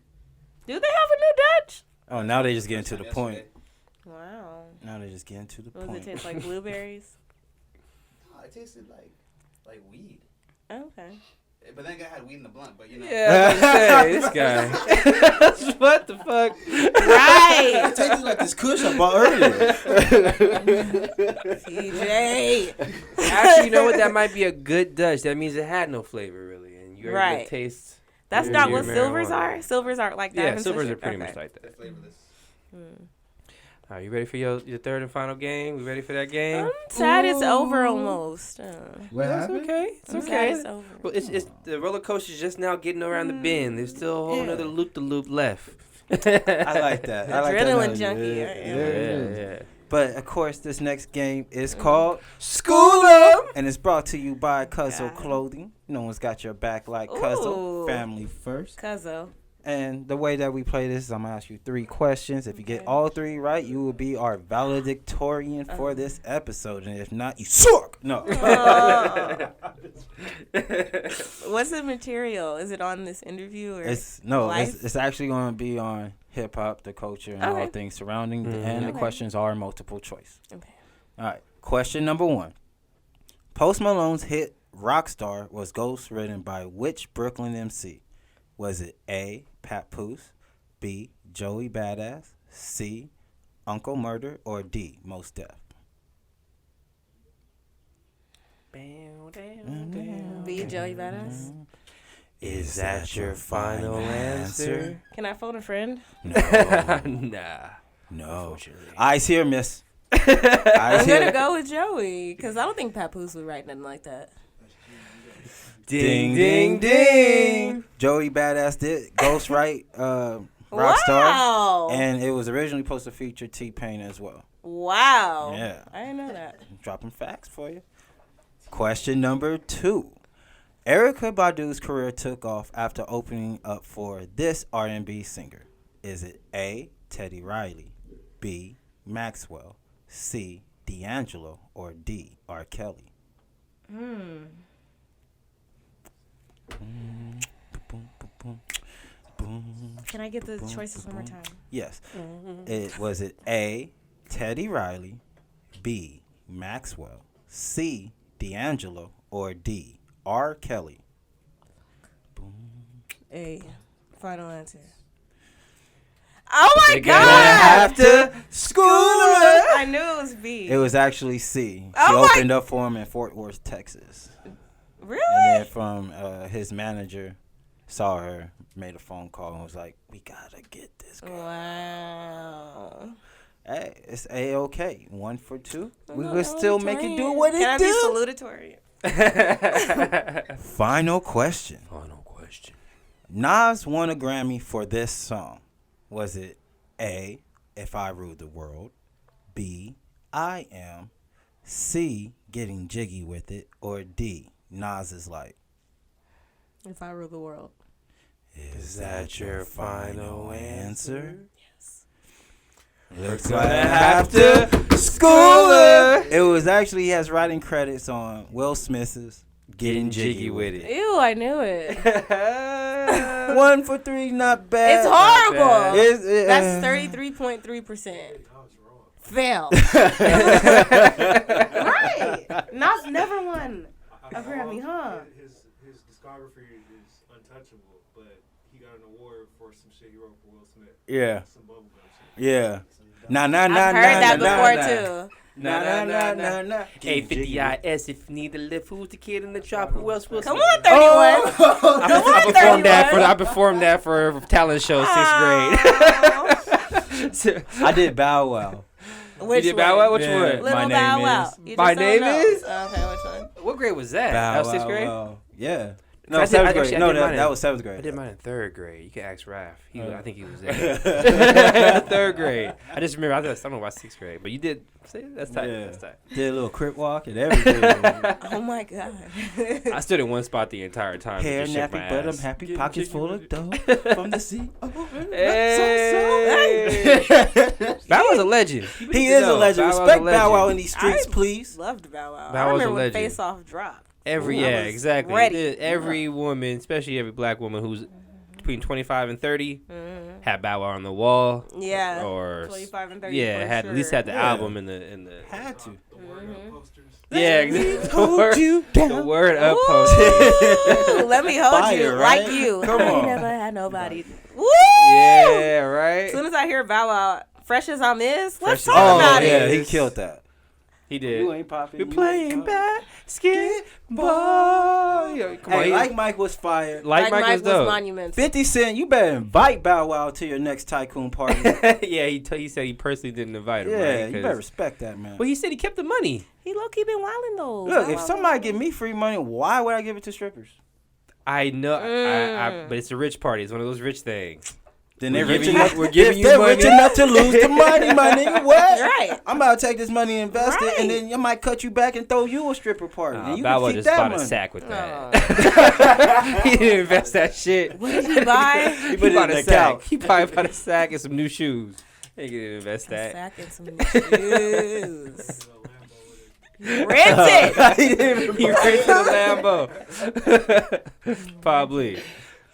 Do they have a new Dutch? Oh, now they just getting to the point. Wow. Now they just getting to the What does point. it taste like? Blueberries? Oh, it tasted like weed. Okay. But then I had weed in the blunt, but Yeah, I was about to say, this guy. What the fuck? Right. It tasted like this kush I bought earlier. TJ. Actually, you know what? That might be a good Dutch. That means it had no flavor, really. And you're able Right. to taste. That's not what silvers are? Silvers are like that? Yeah, in silvers Swisher? are pretty Okay. much like that. They're flavorless. Are you ready for your third and final game? We ready for that game? I'm sad it's over almost. What That's happened? okay. It's I'm sad okay. it's over. Well, it's the roller coaster's just now getting around the bend. There's still a whole nother loop left. I like that. I like that. Adrenaline analogy. junkie. Yeah. But of course, this next game is called School 'em. and it's brought to you by Cuzzo Clothing. No one's got your back like Cuzzo. Ooh. Family first. Cuzzo. And the way that we play this is I'm going to ask you 3 questions. If you get all 3 right, you will be our valedictorian for this episode. And if not, you suck. No. What's the material? Is it on this interview or It's actually going to be on hip hop, the culture, and all things surrounding. And the questions are multiple choice. Okay. All right. Question number 1. Post Malone's hit Rockstar was ghostwritten by which Brooklyn MC? Was it A, Papoose, B, Joey Badass, C, Uncle Murder, or D, Mos Def? B, Joey Badass. Is that your final answer? Can I phone a friend? No. Nah. No. Eyes here, miss. I'm Eyes going to here. go with Joey because I don't think Papoose would write nothing like that. Ding, ding, ding. Joey Badass did ghostwrite Rockstar. Wow. And it was originally supposed to feature T-Pain as well. Wow. Yeah. I didn't know that. Dropping facts for you. Question number 2. Erykah Badu's career took off after opening up for this R&B singer. Is it A, Teddy Riley, B, Maxwell, C, D'Angelo, or D, R. Kelly? Can I get the choices one more time? Yes. Was it A, Teddy Riley, B, Maxwell, C, D'Angelo, or D, R. Kelly? A. Final answer. Oh my They God! gonna have to school her. I knew it was B. It was actually C. She Oh my- opened up for him in Fort Worth, Texas. Really? And then from his manager saw her, made a phone call, and was like, "We gotta get this girl." Wow. Hey, it's A-OK. 1 for 2. We No, could still make it do what Can I it be do. salutatory? Final question. Nas won a Grammy for this song. Was it A, If I Ruled the World, B, I Am, C, Getting Jiggy With It, or D, Nas is like? If I rule the world. Is that your final answer? Yes. Looks like I have to school her. It was actually, he has writing credits on Will Smith's Getting Jiggy With It. Ew, I knew it. 1 for 3, not bad. It's horrible. That's That's 33.3%. I was wrong. Fail. Right. Nas never won a Grammy, huh? His discography is untouchable, but he got an award for some shit he wrote for Will Smith. Yeah. Some bubblegum shit. Yeah. I've heard that before too. Nah. A50IS if you need to live. Who's the kid in the trap? Who else will Come on, 31. I performed that for a talent show, 6th grade. I did Bow Wow. Which you did Bow Wow? one? Which Yeah. one? Little My name Bow is- Wow. You My just don't name know. is? Okay, which one? What grade was that? Bow That was 6th grade? Wow. Yeah. I No, did- 7th actually, grade. I No, did mine that in- was 7th I grade. did mine in 3rd grade. You can ask Raph. I think he was there. there. 3rd grade. I just remember, I don't know about 6th grade, but you did. See, that's tight. Yeah. That's tight. Did a little crip walk and everything. Oh my God. I stood in one spot the entire time. Hair and just shook my nappy, but I'm ass. happy. Pockets full of dough from the sea. Hey. Bow Wow's a legend. He is a legend. Respect Bow Wow in these streets, I please. Loved Bow Wow. Bow I Wow's a remember when legend. Face Off dropped. Every Ooh, I yeah, was exactly. ready. Every woman, especially every black woman who's between 25 and 30, had Bow Wow on the wall. Yeah. Or 25 and 30. yeah, for had sure. at least had the Yeah. album in the. Had to. The word up posters. Yeah, exactly. Hold you The down. word up Ooh, post. let me hold Fire, you right? like you. Come I ain't on. never had nobody. Woo! Yeah, right. As soon as I hear Bow Wow, fresh as I'm is, let's Fresh talk as I'm about Is. yeah, it. he killed that. He did. You ain't popping. We're you playing ain't popping. basketball. Yo, come on, Hey, he- like Mike was fired. Like Mike was dope. monumental. 50 Cent, you better invite Bow Wow to your next tycoon party. Yeah, he said he personally didn't invite him. Yeah, right? you 'Cause- better respect that, man. Well, he said he kept the money. He low key been wilding though. Look, Bow if Wow somebody been give me free money, why would I give it to strippers? I know, but it's a rich party. It's one of those rich things. Then We're they're rich giving you- enough. we're giving if you they're money. rich enough to lose the money, my nigga. What? Right. I'm about to take this money and invest it, and Right. then you might cut you back and throw you a stripper party. and you Bow can Wow keep just that bought money. a sack with that. He didn't invest that shit. What did he buy? He put it bought in a the sack. couch. He probably bought a sack and some new shoes. He didn't invest A that. sack and some shoes. A Lambo with it. Rent it. He didn't even He rented a Lambo.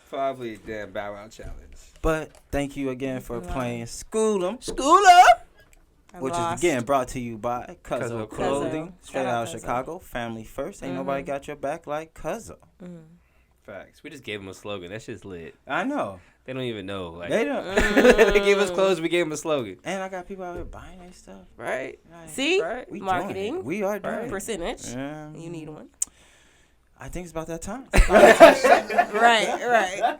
Probably damn Bow Wow challenge. But thank you again for Wow. playing School 'em, which lost. is again brought to you by Cuzzo Cuzzo Clothing, Cuzzo. straight Shout out out of Cuzzo. Chicago, family first. Ain't nobody got your back like Cuzzo. Facts. We just gave him a slogan. That shit's lit. I know. They don't even know. Like They don't. they gave us clothes. We gave them a slogan. And I got people out here buying their stuff. Right. Like, See? Right. we Marketing. doing it. We are doing it. Percentage. Yeah. You need one. I think it's about that time. Right.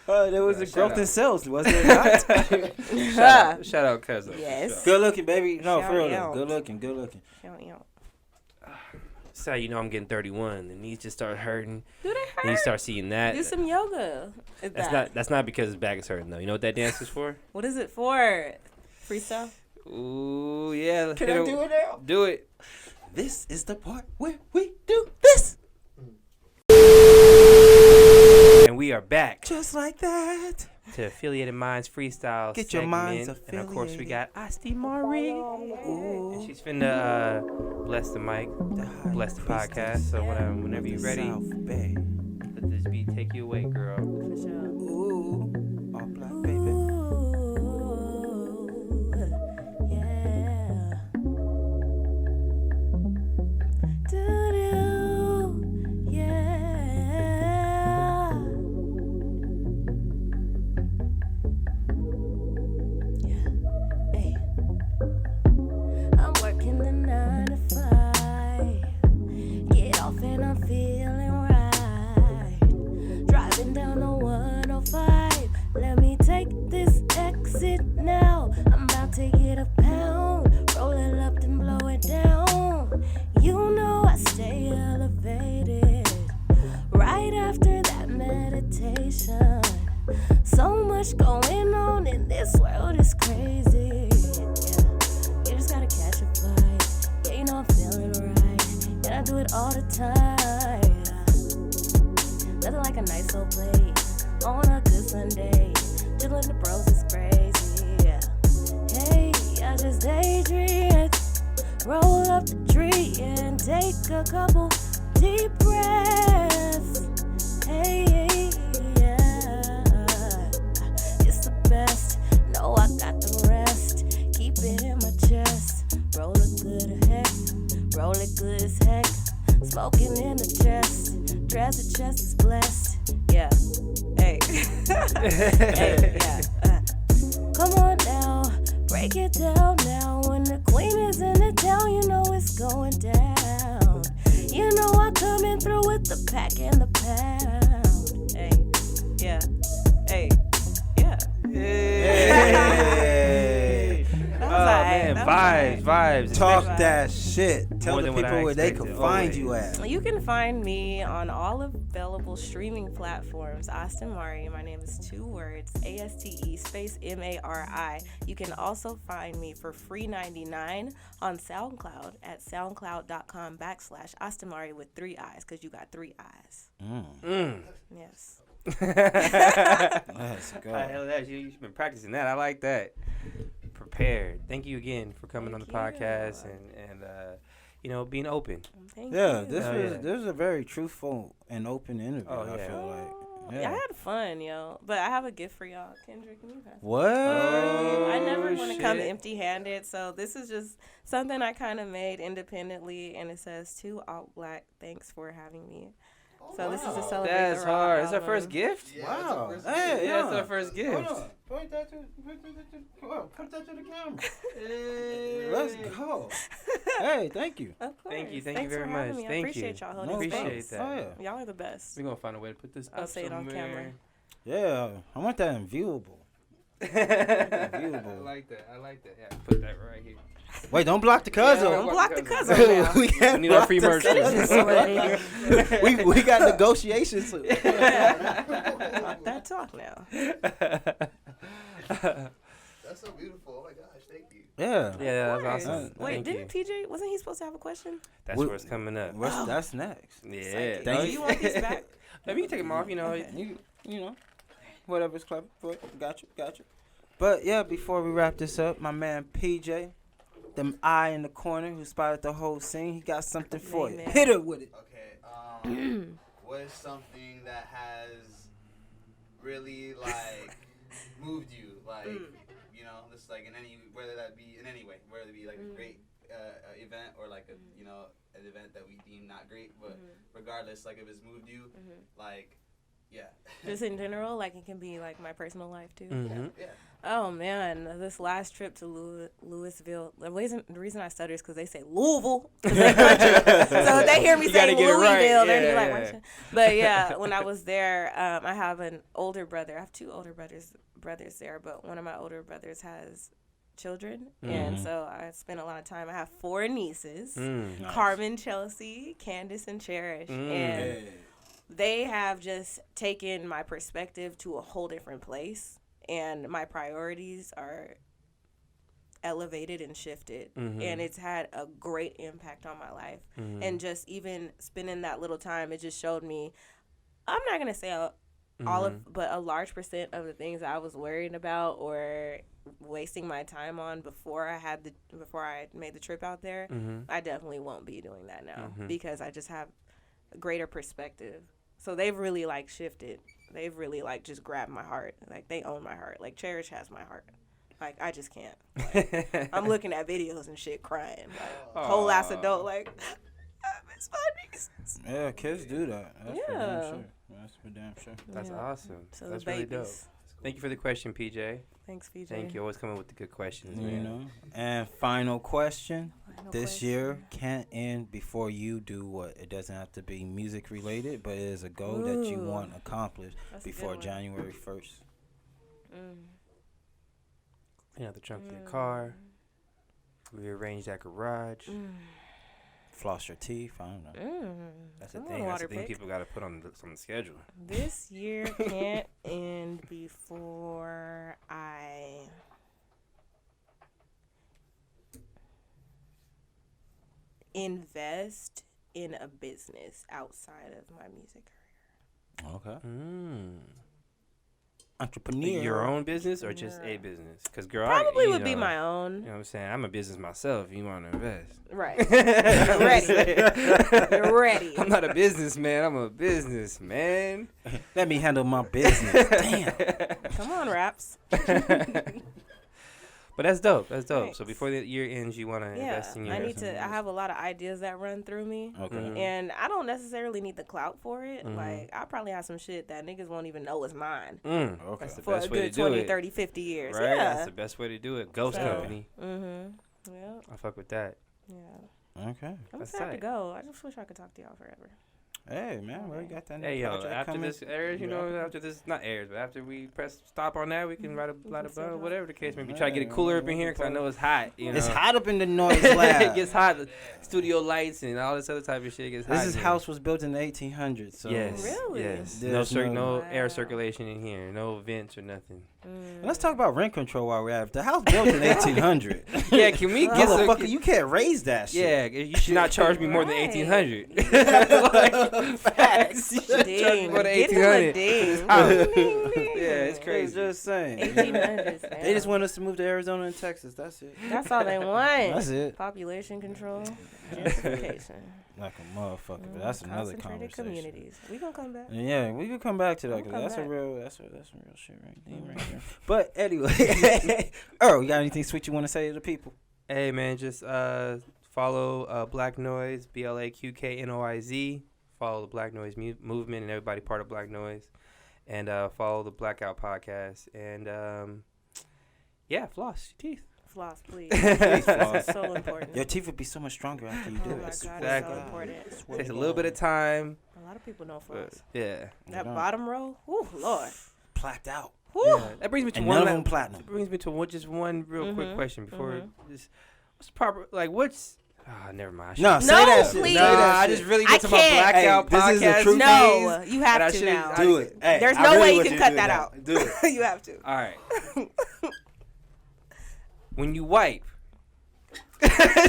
There was a Shout growth out. in sales, was there not? Shout out, Cuzzo. Yes. Good looking, baby. No, Shout for real. out. Though. Good looking. Good looking. That's how you know I'm getting 31. The knees just start hurting. Do they And you hurt? start seeing that. Do some yoga. That's not because his back is hurting though. You know what that dance is for? What is it for? Freestyle? Ooh yeah. Can I do it now? Do it. This is the part where we do this. And we are back Just like that. to Affiliated Minds Freestyle Get your minds segment. And of course we affiliated. got Aste Marie. And she's finna bless the mic, bless the podcast. So whenever you're ready, South Bay. let this beat take you away, girl. For sure. Ooh, all black, baby. Yeah. Do-do, yeah. Yeah. Hey. I'm working the 9 to 5. Get off and I'm feeling right. Driving down to get a pound. Roll it up then blow it down. You know I stay elevated. Right after that meditation. So much going on in this world is crazy. Yeah. You just gotta catch a vibe. Yeah, you know I'm feeling right. And I do it all the time. Nothing like a nice little plate on a good Sunday. Chillin' the bros is crazy. Yeah. Hey, I just daydream. Roll up the tree and take a couple deep breaths. Hey, yeah. It's the best. No, I got the rest. Keep it in my chest. Roll it good heck. Roll it good as heck. Smoking in the chest. Dress the chest is blessed. Yeah. Hey. Hey, yeah. Come on now. Break it down now. When the queen is in the town, you know it's going down. You know I'm coming through with the pack and the pound. Hey, yeah. Hey, yeah. Hey. Man, vibes. Talk Especially- that shit. Tell More the than what people I where they can expected, find always. you at. You can find me on all available streaming platforms. Aste Mari. My name is 2 words. ASTE space MARI. You can also find me for free 99 on SoundCloud at soundcloud.com/Aste Mari with 3 eyes, because you got 3 eyes. Yes. Let's go. Hell, that you've been practicing that. I like that. Prepared. Thank you again for coming on the Thank you. podcast and you know, being open. Thank Yeah, you. this was a very truthful and open interview. Oh, I yeah. feel like. Yeah, I had fun, yo. But I have a gift for y'all. Kendrick, can you pass? What? I never want to come shit. empty-handed, so this is just something I kind of made independently, and it says, "To Alt Black, thanks for having me." So this is a celebration. That's hard. It's our first gift. Yeah, Wow. that's our first Hey, gift. Yeah, it's our first gift. Hold on. Point that to the camera. Hey, let's go. Hey, thank you. Of course. Thank you Thanks very for much. having me. I Thank appreciate you. y'all No, holding Appreciate space. that. Oh, yeah. Y'all are the best. We're gonna find a way to put this I'll up say it on somewhere. camera. Yeah, I want that in viewable. I Viewable. like that. Yeah, put that right here. Wait, don't block the cuzzo. Yeah, Don't block the cousin. cousin now. we can't We need our block free the merch, too. cousin. we got negotiations. Talk that talk now. That's so beautiful. Oh my gosh, thank you. Yeah. Yeah, Of that's course. awesome. Wait, Thank you. didn't PJ, wasn't he supposed to have a question? That's We- where it's coming up. That's next. Yeah. Thank Do you. you want these back? Maybe you can take them off. You know. Okay. You know, whatever's clever. Got you. But yeah, before we wrap this up, my man PJ, them eye in the corner who spotted the whole scene, he got something for you. Amen. Hit her with it. Okay, what is something that has really like moved you, like you know, just like in any, whether that be in any way, whether it be like a great event or like a, you know, an event that we deem not great, but regardless, like if it's moved you, like yeah, Just in general, like it can be like my personal life too. yeah. Oh man, this last trip to Louisville. The reason I stutter is because they say Louisville, 'cause they country. So if they hear me You gotta saying get it right. Louisville, they're Yeah, like, yeah. "What?" But yeah, when I was there, I have an older brother. I have 2 older brothers there, but one of my older brothers has children, and so I spent a lot of time. I have 4 nieces: Nice. Carmen, Chelsea, Candace, and Cherish, and they have just taken my perspective to a whole different place. And my priorities are elevated and shifted. And it's had a great impact on my life. And just even spending that little time, it just showed me, I'm not going to say all of, but a large percent of the things I was worried about or wasting my time on before I made the trip out there, I definitely won't be doing that now because I just have a greater perspective. So they've really like shifted. They've really like just grabbed my heart. Like they own my heart. Like Cherish has my heart. Like I just can't. Like, I'm looking at videos and shit crying. Like whole ass adult like I miss my nieces. Yeah, kids do that. That's for Yeah. damn sure. That's for damn sure. That's Yeah. awesome. So That's the really dope. babies. Thank you for the question, PJ. Thanks, PJ. Thank you. Always coming with the good questions, You man. know. And final question. Final This question. year can't end before you do what? It doesn't have to be music related, but it is a goal that you Ooh. want accomplished That's a good before one. January 1st. Clean out the trunk of your car. Rearrange that garage. Floss your teeth. I don't know. That's the thing. That's the thing people got to put on the schedule. This year can't end before I invest in a business outside of my music career. Okay. Entrepreneur. Your own business or just a business? Because, girl, probably would be my own. You know what I'm saying? I'm a business myself. You want to invest. Right. Ready. I'm not a businessman. I'm a businessman. Let me handle my business. Damn. Come on, Raps. But that's dope. That's dope. Thanks. So before the year ends, you want to invest in your... I have a lot of ideas that run through me. Okay. And I don't necessarily need the clout for it. Like, I probably have some shit that niggas won't even know is mine. Okay. That's the For best a way good to do 20, it. 30, 50 years. Right? Yeah. That's the best way to do it. Ghost company. Yep. I fuck with that. Yeah. Okay. I'm That's sad to tight. go. I just wish I could talk to y'all forever. Hey, man, well, you got that new Hey, yo, project after coming? this airs, after this, not airs, but after we press stop on that, we can light a blunt, whatever the case may be. Try to get it cooler up in here because I know it's hot. It's hot up in the noise lab. It gets hot. Studio lights and all this other type of shit gets hot. This house was built in the 1800s. So Yes. Really? Yes. There's No Wow. air circulation in here. No vents or nothing. Let's talk about rent control while we're at it. The house built in 1800. Yeah, can we get some... Motherfucker, you can't raise that shit. Yeah, you should not charge me more than Right. 1800. Like, facts. You should charge me Ding. more than Get him a 1800. ding. House. Ding, ding. Yeah, it's crazy. Just saying. 1800s. They just want us to move to Arizona and Texas. That's it. That's all they want. That's it. Population control, gentrification. Like a motherfucker. But that's another Concentrated conversation. communities. We gonna come back. Yeah, we can come back to that We'll because come that's back. that's some real shit right there. But anyway, Earl, you got anything sweet you want to say to the people? Hey, man, just follow Black Noise, BLAQKNOIZ. Follow the Black Noise movement and everybody part of Black Noise. And follow the Blackout podcast. And, floss your teeth. Floss, please. Floss. So important. Your teeth would be so much stronger after you do Oh my it. God, it's Exactly. so important. Takes a little bit of time. A lot of people know But, floss. yeah. That don't. bottom row, ooh, Lord. Placked out. Whew. Yeah. That brings me to And one none of la- them platinum. brings me to just one real quick question before just what's proper what's never mind. No, say No, that shit. please. Say that I shit. just really I get to my can't. Blackout Hey, this is the podcast. truth. No, you And have I to shouldn't- now. Do it. Hey, There's I no really way you want can to cut do that out. Do it. You have to. All right. When you wipe.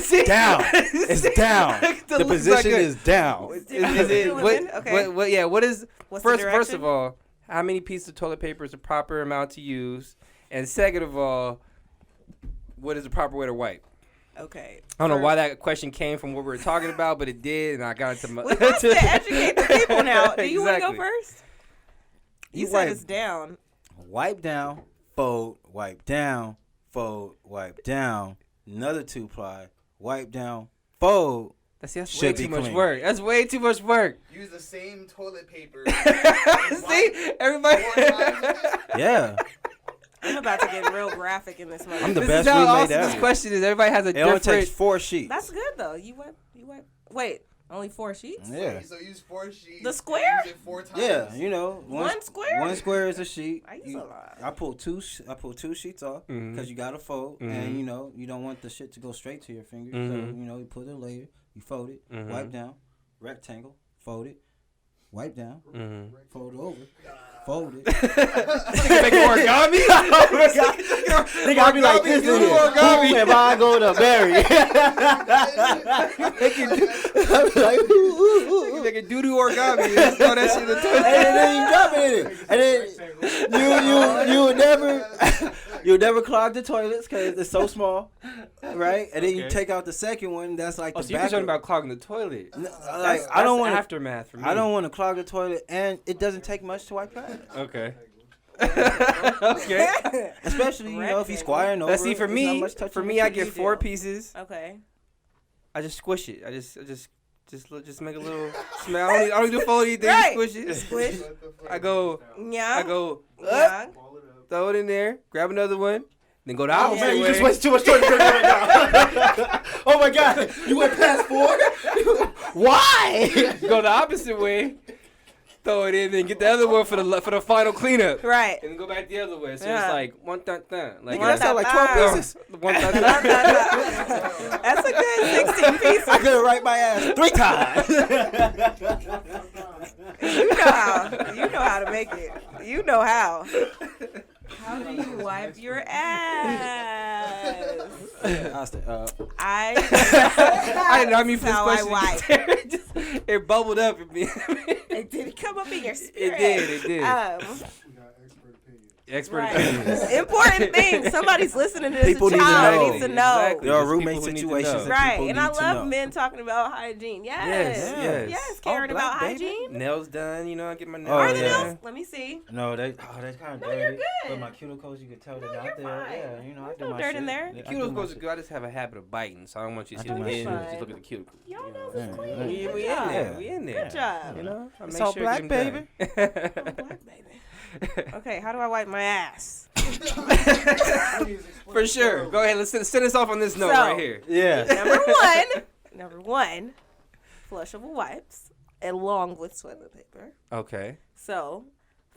See? Down. It's down. The look's position not good. is down. Is it Women? Okay. what is What's the first direction? of all, how many pieces of toilet paper is the proper amount to use? And second of all, what is the proper way to wipe? Okay. I don't know why that question came from what we were talking about, but it did, and I got into my... We have to educate the people now. Do you want to go Exactly. first? You said wipe. it's down. Wipe down, fold, wipe down, fold, wipe down. Another 2-ply, wipe down, fold. That's way Should be too much clean. work. That's way too much work. Use the same toilet paper. See? Everybody... 4 times. Yeah. I'm about to get real graphic in this moment. I'm the This best is how we made awesome ever. this question is. Everybody has a It only different... takes 4 sheets. That's good though. You wipe. Wait, only 4 sheets? Yeah. So use 4 sheets. The square? Use it 4 times. Yeah, you know, One square? One square is a sheet. I use a lot. I pull two sheets off because you gotta fold, and you know you don't want the shit to go straight to your finger. So you know you put it later, you fold it, wipe down, rectangle, fold it, wipe down, fold it over, fold it. Make origami? They gotta be like this. Who am I going to marry? You make a doo-doo origami. Just throw that shit in the toilet. And then you drop it in it, and then you'll never clog the toilets because it's so small, right? And then you Okay. take out the second one. That's like Oh, the so you're back. concerned about clogging the toilet. Like I don't want to. aftermath for me. I don't want to clog the toilet, and it doesn't take much to wipe out. Okay. Okay. Especially you know if he's squaring over. Let's see. For it's not me, much touching for the me, I shit. get 4 pieces. Okay. I just squish it. I just make a little smell. I don't do fold anything. Right. Squish it. Squish. I go Yeah. up, Yeah. throw it in there, grab another one, then go the opposite Man, you way. just wasted too much toilet paper right now. Oh my god, you went past 4. Why? Go the opposite way. throw it in, and get the other one for the final cleanup. Right. And then go back the other way. So Yeah. it's like one thun thun. Like Nigga, that sound like 12 pieces. one thun thun. That's a good 16 pieces. I could write my ass 3 times. You know how to make it. You know how. How do you wipe your ass? Aste, I mean, for this how I question, it bubbled up in me. It did come up in your spirit. It did. We got expert Right. opinion. Expert opinions. Important thing. Somebody's listening to this. People a need to child know. needs to know. Exactly. There are Just roommate people who need to situations know. that Right. people And need I to love know. men talking about hygiene. Yes. Yes. Caring All about black, baby. hygiene. Nails done, you know, I get my nails Oh, Are the yeah. nails? Let me see. No, they're kind of No, dirty. you're good. But my cuticles, you can tell they're No, not you're there. fine. Yeah, you know, I There's do no my dirt shit. in there. I do Cuticles my goes shit. good. I just have a habit of biting, so I don't want you to see I the do my ends. shit. Just look at the cuticle. Y'all know Yeah, it's clean. yeah. We Good in job. there. We in there. Good job. You know, I It's make all sure black, get 'em done. Black baby. Okay, how do I wipe my ass? For sure. Go ahead. Let's send us off on this note So- right here. Yeah. Number one, flushable wipes along with toilet paper. Okay. So,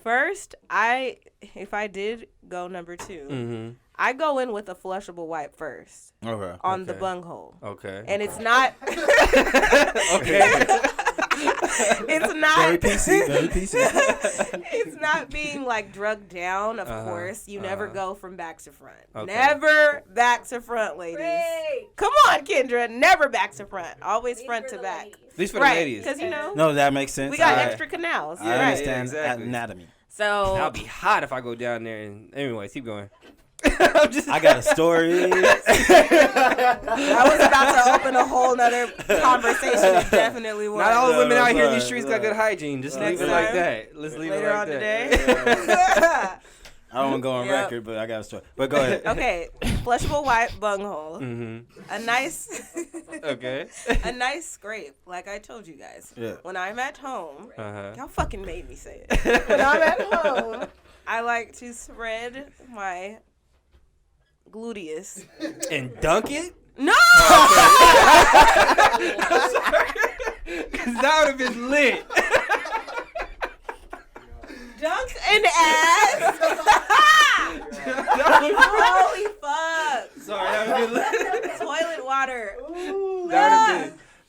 first, if I did go number 2, Mm-hmm. I go in with a flushable wipe first Okay. on the Okay. bunghole. Okay. And it's not Okay. it's not Very PC. Very PC. it's not being like drugged down, of Uh-huh, course. You never uh-huh. go from back to front. Okay. Never back to front, ladies. Come on, Kendra. Never back to front. Always front to back. At least for the Right. ladies. Because, you know, No, that makes sense. we got I, extra canals. I You're right. understand exactly. anatomy. So, I'll be hot if I go down there. And anyways, keep going. I'm just. I got a story. I was about to open a whole nother conversation. It definitely was. Not all the women out here in these Right, streets right. got good hygiene. Just Next leave it like time. that. Let's leave Later it like on that. today. I don't want to go on Yep. record, but I got a story. But go ahead. Okay, flushable wipe bunghole. Mm-hmm. A nice Okay. a nice scrape, like I told you guys. Yeah. When I'm at home, Uh-huh. y'all fucking made me say it. When I'm at home, I like to spread my gluteus. And dunk it? No! Because that would have been lit. Dunk an ass! Holy fuck! Sorry, that would have been lit. Toilet water.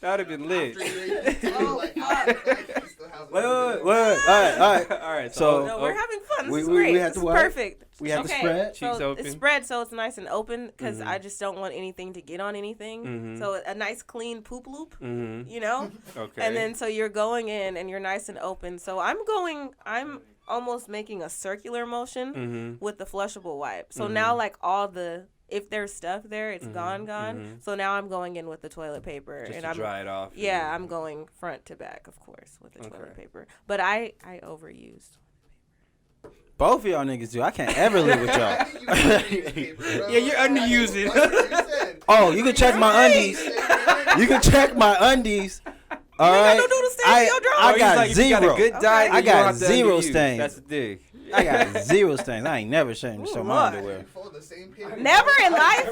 That would have been lit. Wait. All right. All right. So- No, we're having fun. This We- is we great. had This to is what? perfect. We had Okay, to spread. Cheeks so open. it's spread so it's nice and open because Mhm. I just don't want anything to get on anything. Mhm. So a nice clean poop loop, Mm-hmm. you know? Okay. And then so you're going in and you're nice and open. So I'm almost making a circular motion Mm-hmm. with the flushable wipe. So Mhm. now like if there's stuff there, it's Mhm, gone. mhm. So now I'm going in with the toilet paper Just and to I'm dry it off. yeah, I'm going front to back, of course, with the toilet Okay. paper. But I overused. Both of y'all niggas do. I can't ever live with y'all. Yeah, you're underusing. Oh, you can check my undies. You can check my undies. All ain't got right. no noodle stains in your drawers. I got If you got zero. a good diet, Okay. then you don't I got have to zero underuse. stains. That's the thing. I got zero stains. I ain't never shown Ooh, my Lord. underwear. Never in life.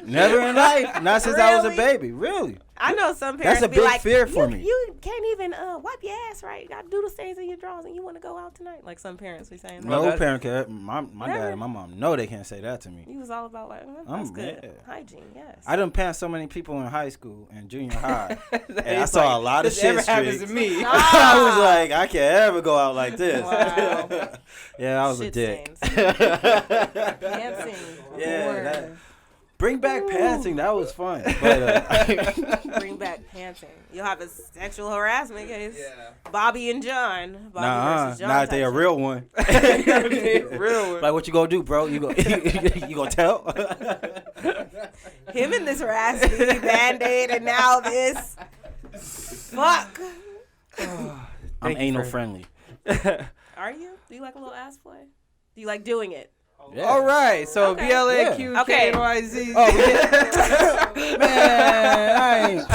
Never in life. Not since I was a Really? baby. Really. I know some parents That's a be big like, fear for me. You can't even wipe your ass right. You got doodle stains in your drawers and you want to go out tonight. Like some parents be saying that. No that- parent can. My dad Never. and my mom know they can't say that to me. He was all about like, that's I'm good. mad. Hygiene, yes. I done passed so many people in high school and junior high. And I It's saw like, a lot of this shit ever happens to streaks. me. I was like, I can't ever go out like this. Wow. Yeah, I was a Shit dick. stains. Pantsing. Yeah, Lord. that- Bring back pantsing. That was fun. But Bring back pantsing. You'll have a sexual harassment case. Yeah. Bobby and John. Bobby versus John. not if they a type real one. Real one. Like, what you gonna do, bro? You gonna tell? shit. Him in this raspy Band-Aid and now this. Fuck. I'm Thank you anal for- friendly. Are you? Do you like a little ass play? Do you like doing it? Yeah. All right, so Okay. BLAQKNYZ. Oh, man,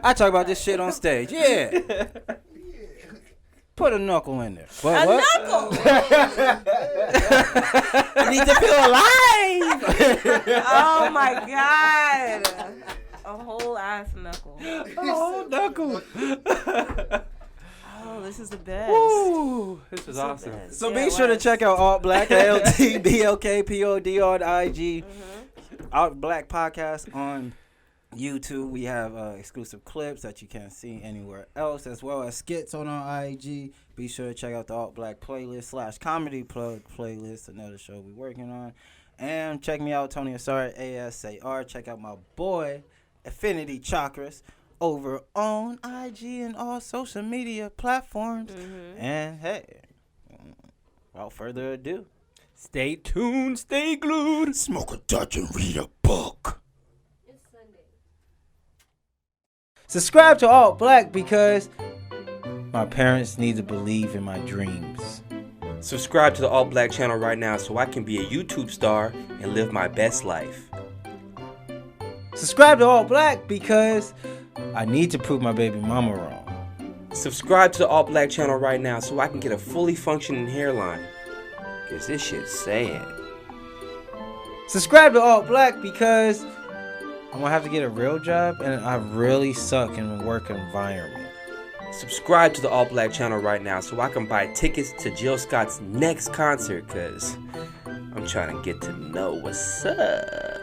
I talk about this shit on stage. Yeah. Put a knuckle in there. But A what? knuckle. I need to feel alive. Oh my god. A whole ass knuckle. Oh, knuckle. Oh, this is the best. Woo! This was awesome. So be sure to check out Alt Black, ALTBLKPOD on IG. Alt Black Podcast on YouTube. We have exclusive clips that you can't see anywhere else, as well as skits on our IG. Be sure to check out the Alt Black playlist / comedy plug playlist, another show we're working on. And check me out, Tony Asar, ASAR. Check out my boy, Affinity Chakras, over on IG and all social media platforms. And hey, without further ado, Stay tuned, stay glued. smoke a Dutch and read a book. It's Sunday. Subscribe to Alt Black because my parents need to believe in my dreams. Subscribe to the All Black channel right now so I can be a YouTube star and live my best life. Subscribe to Alt Black because I need to prove my baby mama wrong. Subscribe to the All Black channel right now so I can get a fully functioning hairline. Cause this shit's sad. Subscribe to Alt Black because I'm gonna have to get a real job and I really suck in the work environment. Subscribe to the All Black channel right now so I can buy tickets to Jill Scott's next concert, cause I'm trying to get to know what's up.